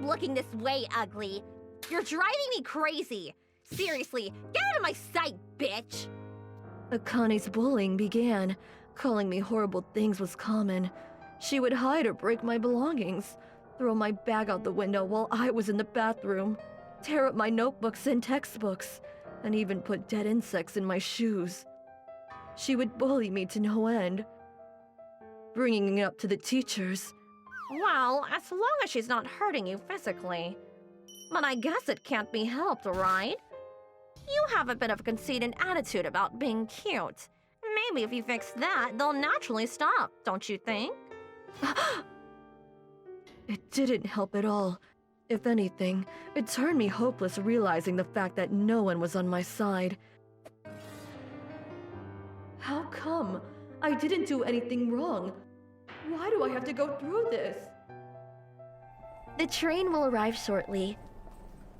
Stop looking this way, ugly. You're driving me crazy. Seriously, get out of my sight, bitch. Akane's bullying began. Calling me horrible things was common. She would hide or break my belongings, throw my bag out the window while I was in the bathroom, tear up my notebooks and textbooks, and even put dead insects in my shoes. She would bully me to no end, bringing it up to the teachers. Well, as long as she's not hurting you physically. But I guess it can't be helped, right? You have a bit of a conceited attitude about being cute. Maybe if you fix that, they'll naturally stop, don't you think? It didn't help at all. If anything, it turned me hopeless realizing the fact that no one was on my side. How come? I didn't do anything wrong. Why do I have to go through this? The train will arrive shortly.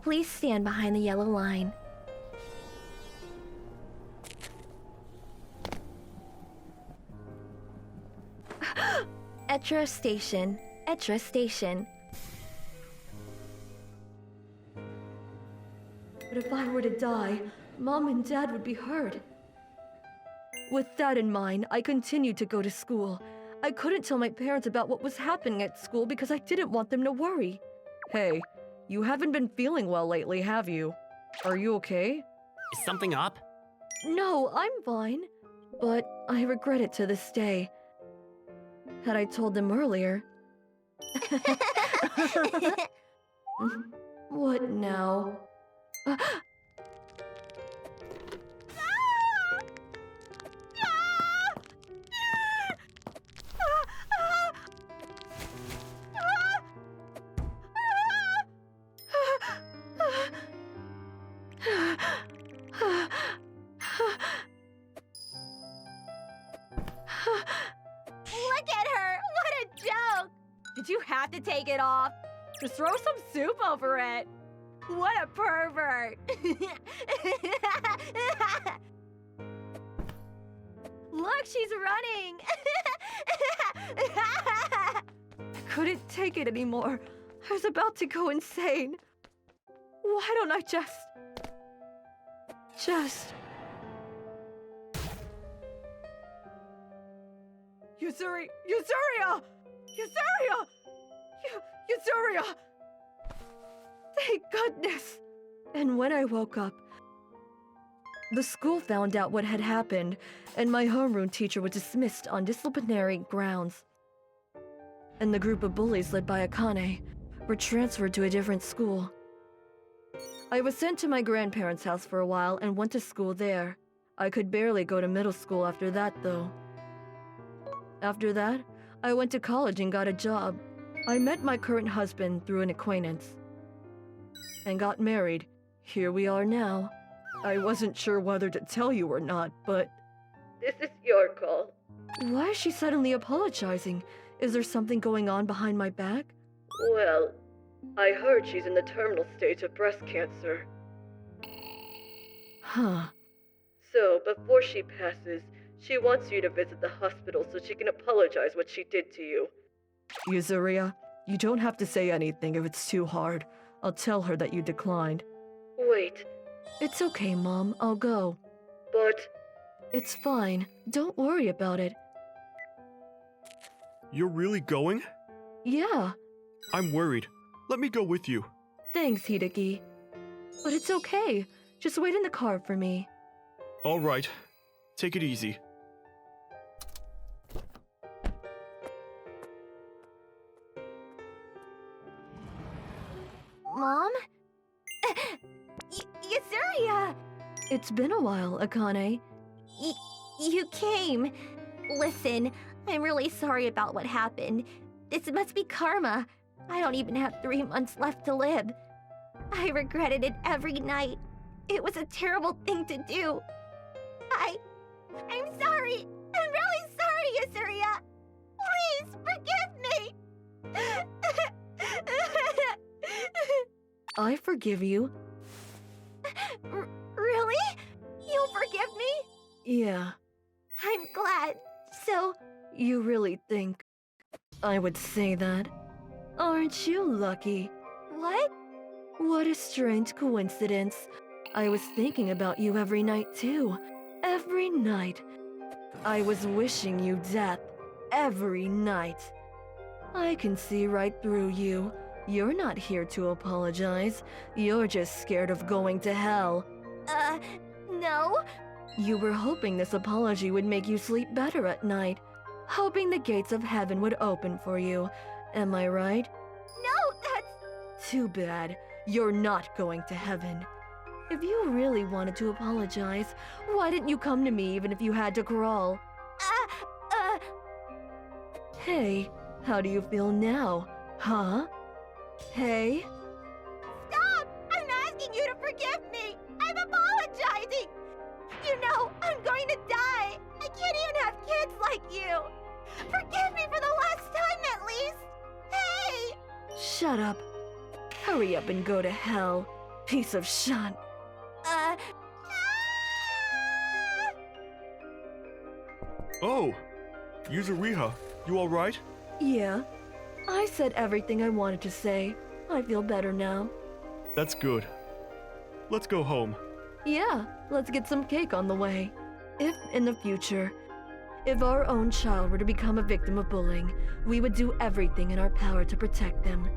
Please stand behind the yellow line. Etra Station. Etra Station. But if I were to die, Mom and Dad would be hurt. With that in mind, I continued to go to school. I couldn't tell my parents about what was happening at school because I didn't want them to worry. Hey, you haven't been feeling well lately, have you? Are you okay? Is something up? No, I'm fine. But I regret it to this day. Had I told them earlier... What now? Look at her! What a joke! Did you have to take it off? Just throw some soup over it. What a pervert! Look, she's running! I couldn't take it anymore. I was about to go insane. Why don't I just... Yuzuria! Yuzuria! Thank goodness! And when I woke up, the school found out what had happened, and my homeroom teacher was dismissed on disciplinary grounds. And the group of bullies led by Akane were transferred to a different school. I was sent to my grandparents' house for a while and went to school there. I could barely go to middle school after that, though. After that, I went to college and got a job. I met my current husband through an acquaintance and got married. Here we are now. I wasn't sure whether to tell you or not, but... This is your call. Why is she suddenly apologizing? Is there something going on behind my back? Well, I heard she's in the terminal stage of breast cancer. Huh. So, before she passes, she wants you to visit the hospital so she can apologize what she did to you. Yuzuria, you don't have to say anything if it's too hard. I'll tell her that you declined. Wait. It's okay, Mom. I'll go. But... It's fine. Don't worry about it. You're really going? Yeah. I'm worried. Let me go with you. Thanks, Hideki. But it's okay. Just wait in the car for me. All right. Take it easy. Mom? Yuzuria! It's been a while, Akane. You came. Listen, I'm really sorry about what happened. This must be karma. I don't even have 3 months left to live. I regretted it every night. It was a terrible thing to do. I'm sorry. I'm really sorry, Yuzuria. Please forgive me. I forgive you. Really? You'll forgive me? Yeah. I'm glad. So, You really think I would say that? Aren't you lucky? What? What a strange coincidence. I was thinking about you every night too. Every night. I was wishing you death. Every night. I can see right through you. You're not here to apologize. You're just scared of going to hell. No. You were hoping this apology would make you sleep better at night. Hoping the gates of heaven would open for you. Am I right? No, that's... Too bad. You're not going to heaven. If you really wanted to apologize, why didn't you come to me even if you had to crawl? Hey, how do you feel now? Huh? Hey? Stop! I'm asking you to forgive me! I'm apologizing! You know, I'm going to die! I can't even have kids like you! Forgive me for the last time at least! Hey! Shut up. Hurry up and go to hell, piece of shit. Oh, Yuzuriha, you alright? Yeah, I said everything I wanted to say. I feel better now. That's good. Let's go home. Yeah, let's get some cake on the way. If in the future, if our own child were to become a victim of bullying, we would do everything in our power to protect them.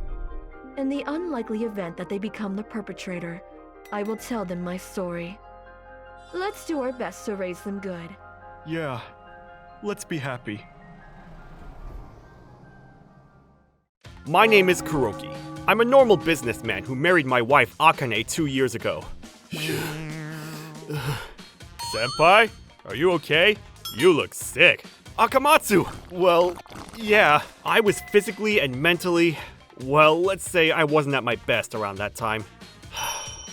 In the unlikely event that they become the perpetrator, I will tell them my story. Let's do our best to raise them good. Yeah, let's be happy. My name is Kuroki. I'm a normal businessman who married my wife Akane 2 years ago. Senpai, are you okay? You look sick. Akamatsu! Well, yeah, I was physically and mentally... Well, let's say I wasn't at my best around that time.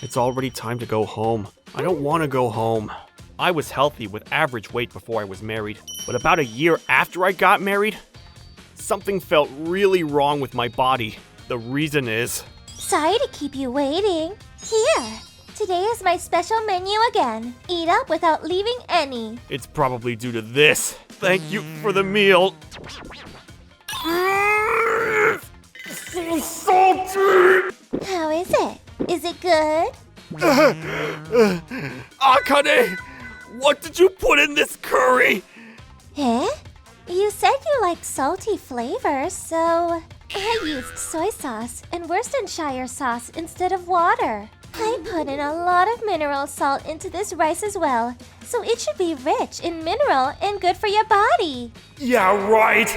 It's already time to go home. I don't want to go home. I was healthy with average weight before I was married, but about a year after I got married, something felt really wrong with my body. The reason is... Sorry to keep you waiting. Here, today is my special menu again. Eat up without leaving any. It's probably due to this. Thank you for the meal. So salty! How is it? Is it good? Akane! What did you put in this curry? Eh? You said you like salty flavors, so... I used soy sauce and Worcestershire sauce instead of water. I put in a lot of mineral salt into this rice as well, so it should be rich in mineral and good for your body. Yeah, right!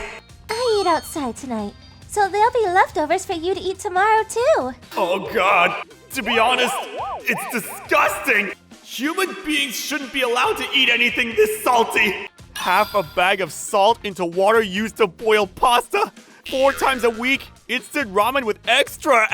I eat outside tonight, so there'll be leftovers for you to eat tomorrow too. Oh god, to be honest, it's disgusting! Human beings shouldn't be allowed to eat anything this salty! Half a bag of salt into water used to boil pasta? 4 times a week, instant ramen with extra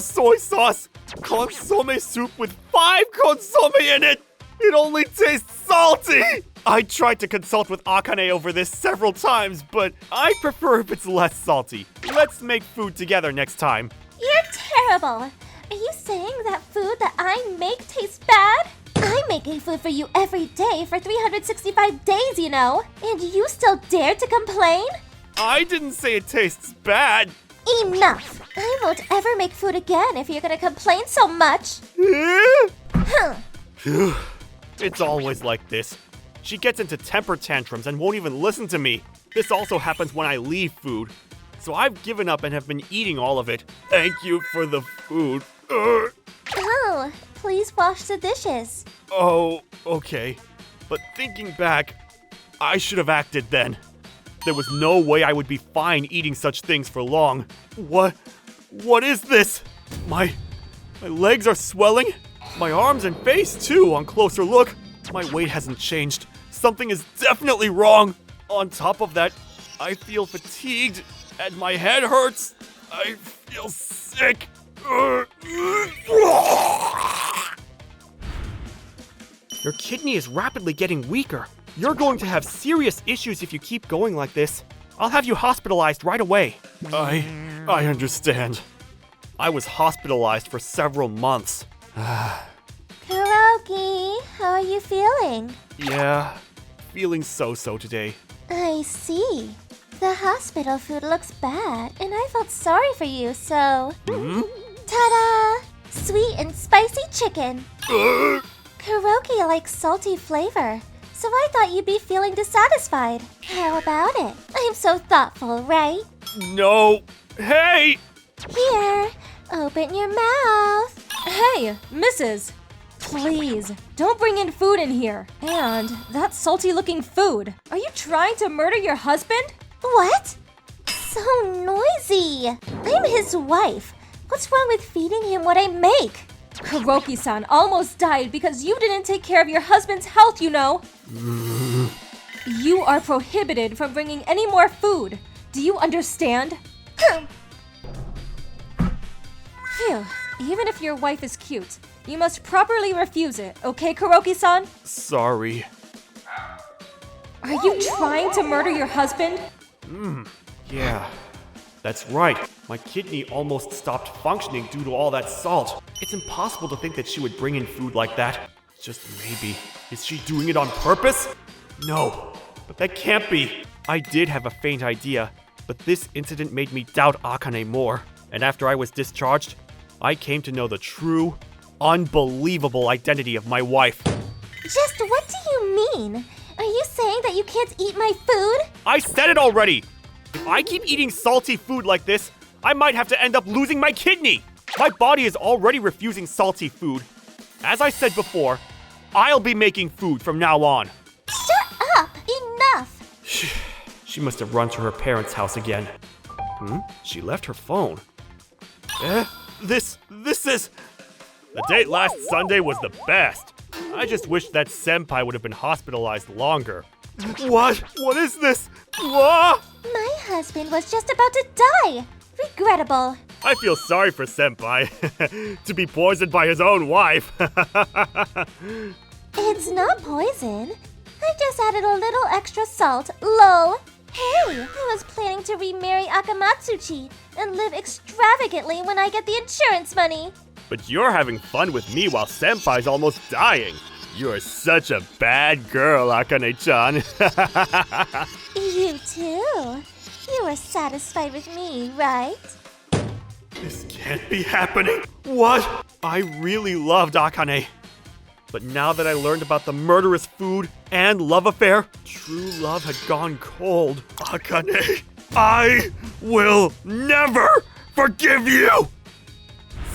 soy sauce! Consomme soup with 5 consomme in it! It only tastes salty! I tried to consult with Akane over this several times, but I prefer if it's less salty. Let's make food together next time. You're terrible! Are you saying that food that I make tastes bad? I'm making food for you every day for 365 days, you know, and you still dare to complain? I didn't say it tastes bad. Enough! I won't ever make food again if you're gonna complain so much. It's always like this. She gets into temper tantrums and won't even listen to me. This also happens when I leave food. So I've given up and have been eating all of it. Thank you for the food. Oh, please wash the dishes. Oh, okay. But thinking back, I should have acted then. There was no way I would be fine eating such things for long. What is this? My legs are swelling. My arms and face too, on closer look. My weight hasn't changed. Something is definitely wrong. On top of that, I feel fatigued and my head hurts. I feel sick. Your kidney is rapidly getting weaker. You're going to have serious issues if you keep going like this. I'll have you hospitalized right away. I understand. I was hospitalized for several months. Kuroki, how are you feeling? Yeah, feeling so-so today. I see. The hospital food looks bad, and I felt sorry for you, so... Time sweet and spicy chicken. Karaoke likes salty flavor, so I thought you'd be feeling dissatisfied. How about it? I'm so thoughtful, right? No! Hey! Here, open your mouth. Hey, Mrs. Please, don't bring in food in here. And that salty-looking food. Are you trying to murder your husband? What? So noisy. I'm his wife. What's wrong with feeding him what I make? Kuroki-san almost died because you didn't take care of your husband's health, you know. You are prohibited from bringing any more food. Do you understand? Phew. Even if your wife is cute, you must properly refuse it, okay, Kuroki-san? Sorry. Are you trying to murder your husband? Yeah, that's right. My kidney almost stopped functioning due to all that salt. It's impossible to think that she would bring in food like that. Just maybe. Is she doing it on purpose? No, but that can't be. I did have a faint idea, but this incident made me doubt Akane more. And after I was discharged, I came to know the true, unbelievable identity of my wife. Just what do you mean? Are you saying that you can't eat my food? I said it already! If I keep eating salty food like this, I might have to end up losing my kidney! My body is already refusing salty food. As I said before, I'll be making food from now on. Shut up! Enough! She must have run to her parents' house again. She left her phone. This is... The date last Sunday was the best. I just wish that senpai would have been hospitalized longer. What? What is this? What? My husband was just about to die. Regrettable. I feel sorry for senpai. To be poisoned by his own wife. It's not poison. I just added a little extra salt. Lol. Hey, I was planning to remarry Akamatsuchi and live extravagantly when I get the insurance money. But you're having fun with me while senpai's almost dying. You're such a bad girl, Akane-chan. You too. You were satisfied with me, right? This can't be happening. What? I really loved Akane. But now that I learned about the murderous food and love affair, true love had gone cold. Akane, I will never forgive you!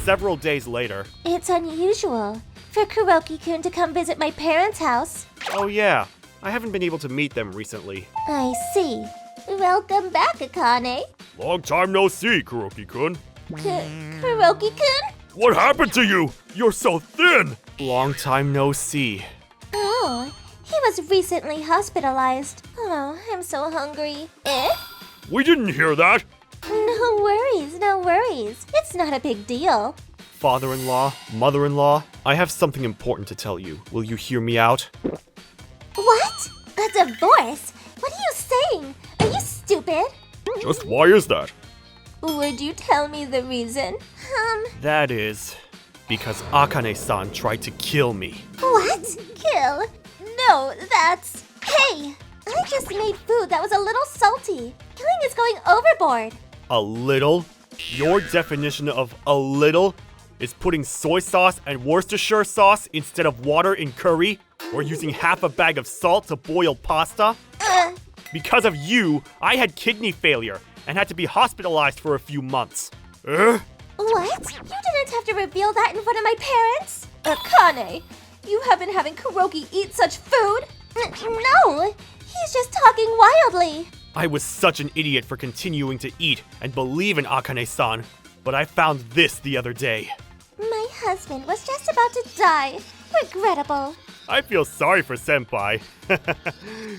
Several days later... It's unusual for Kuroki-kun to come visit my parents' house. Oh yeah, I haven't been able to meet them recently. I see. Welcome back, Akane. Long time no see, Kuroki-kun. Kuroki-kun? What happened to you? You're so thin! Long time no see. Oh, he was recently hospitalized. Oh, I'm so hungry. We didn't hear that. No worries, no worries. It's not a big deal. Father-in-law, mother-in-law, I have something important to tell you. Will you hear me out? What? A divorce? What are you saying? Are you stupid? Just why is that? Would you tell me the reason? That is... because Akane-san tried to kill me. What? Kill? No, that's... Hey! I just made food that was a little salty. Killing is going overboard. A little? Your definition of a little is putting soy sauce and Worcestershire sauce instead of water in curry? Or using half a bag of salt to boil pasta? Because of you, I had kidney failure and had to be hospitalized for a few months. What? You didn't have to reveal that in front of my parents? Akane, you have been having Kuroki eat such food? No! He's just talking wildly. I was such an idiot for continuing to eat and believe in Akane-san, but I found this the other day. My husband was just about to die. Regrettable. I feel sorry for senpai.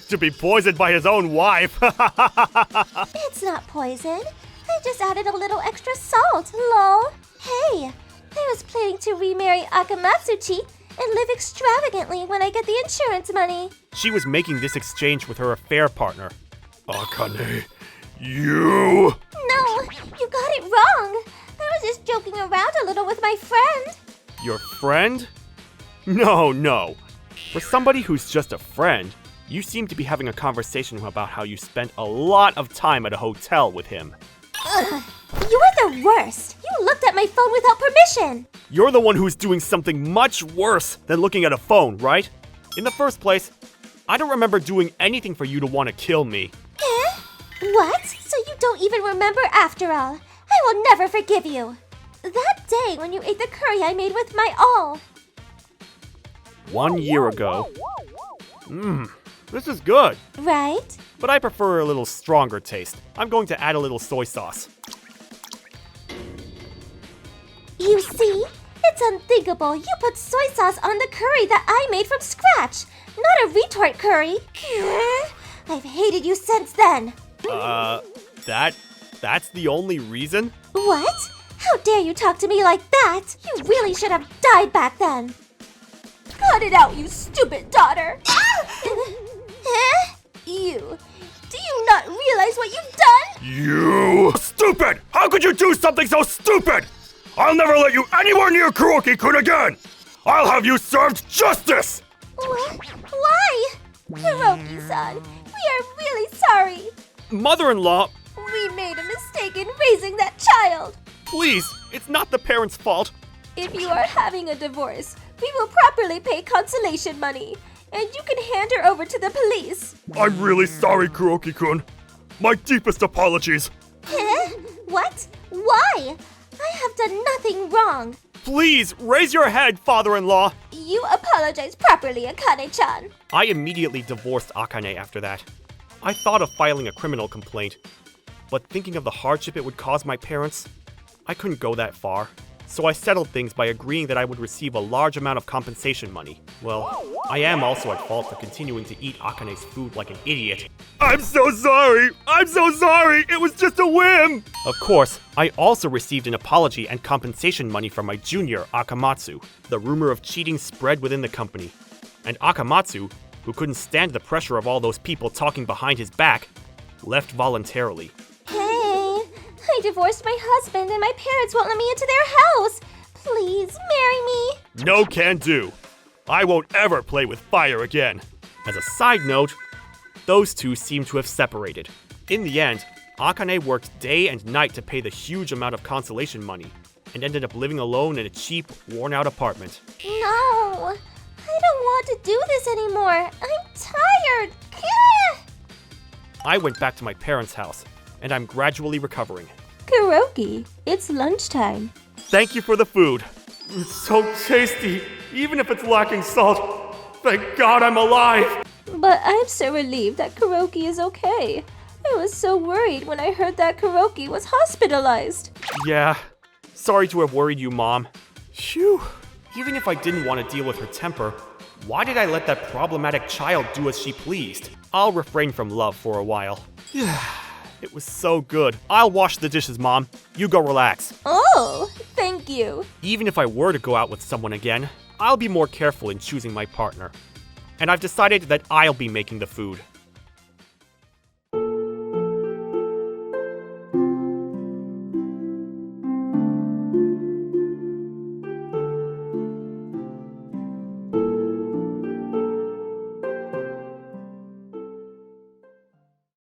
To be poisoned by his own wife. It's not poison. I just added a little extra salt, lol. Hey, I was planning to remarry Akamatsuchi and live extravagantly when I get the insurance money. She was making this exchange with her affair partner. Akane, you... No, you got it wrong. I was just joking around a little with my friend. Your friend? No. For somebody who's just a friend, you seem to be having a conversation about how you spent a lot of time at a hotel with him. Ugh, you were the worst. You looked at my phone without permission. suspicion! You're the one who's doing something much worse than looking at a phone, right? In the first place, I don't remember doing anything for you to want to kill me. Eh? What? So you don't even remember after all? I will never forgive you! That day when you ate the curry I made with my all! 1 year ago. This is good. Right? But I prefer a little stronger taste. I'm going to add a little soy sauce. You see? It's unthinkable you put soy sauce on the curry that I made from scratch! Not a retort curry! I've hated you since then! That's the only reason? What? How dare you talk to me like that? You really should have died back then! Cut it out, you stupid daughter! Huh? You. Do you not realize what you've done? You stupid! How could you do something so stupid? I'll never let you anywhere near Kuroki-kun again! I'll have you served justice! What? Why? Kuroki-san, we are really sorry. Mother-in-law, We made a mistake in raising that child. please, it's not the parents' fault. If you are having a divorce, we will properly pay consolation money, and you can hand her over to the police. I'm really sorry, Kuroki-kun. My deepest apologies. Huh? What? Why? I have done nothing wrong. Please, raise your head, father-in-law. You apologize properly, Akane-chan. I immediately divorced Akane after that. I thought of filing a criminal complaint, but thinking of the hardship it would cause my parents, I couldn't go that far. So I settled things by agreeing that I would receive a large amount of compensation money. Well, I am also at fault for continuing to eat Akane's food like an idiot. I'm so sorry! I'm so sorry! It was just a whim! Of course, I also received an apology and compensation money from my junior, Akamatsu. The rumor of cheating spread within the company, and Akamatsu, who couldn't stand the pressure of all those people talking behind his back, left voluntarily. Hey, I divorced my husband and my parents won't let me into their house. Please marry me. No can do. I won't ever play with fire again. As a side note, those two seem to have separated. In the end, Akane worked day and night to pay the huge amount of consolation money, and ended up living alone in a cheap, worn-out apartment. No, I don't want to do this anymore. I'm tired. Gah! I went back to my parents' house, and I'm gradually recovering. Kuroki, it's lunchtime. Thank you for the food. It's so tasty, even if it's lacking salt. Thank God I'm alive! But I'm so relieved that Kuroki is okay. I was so worried when I heard that Kuroki was hospitalized. Yeah, sorry to have worried you, Mom. Phew. Even if I didn't want to deal with her temper, why did I let that problematic child do as she pleased? I'll refrain from love for a while. It was so good. I'll wash the dishes, Mom. You go relax. Oh, thank you. Even if I were to go out with someone again, I'll be more careful in choosing my partner. And I've decided that I'll be making the food.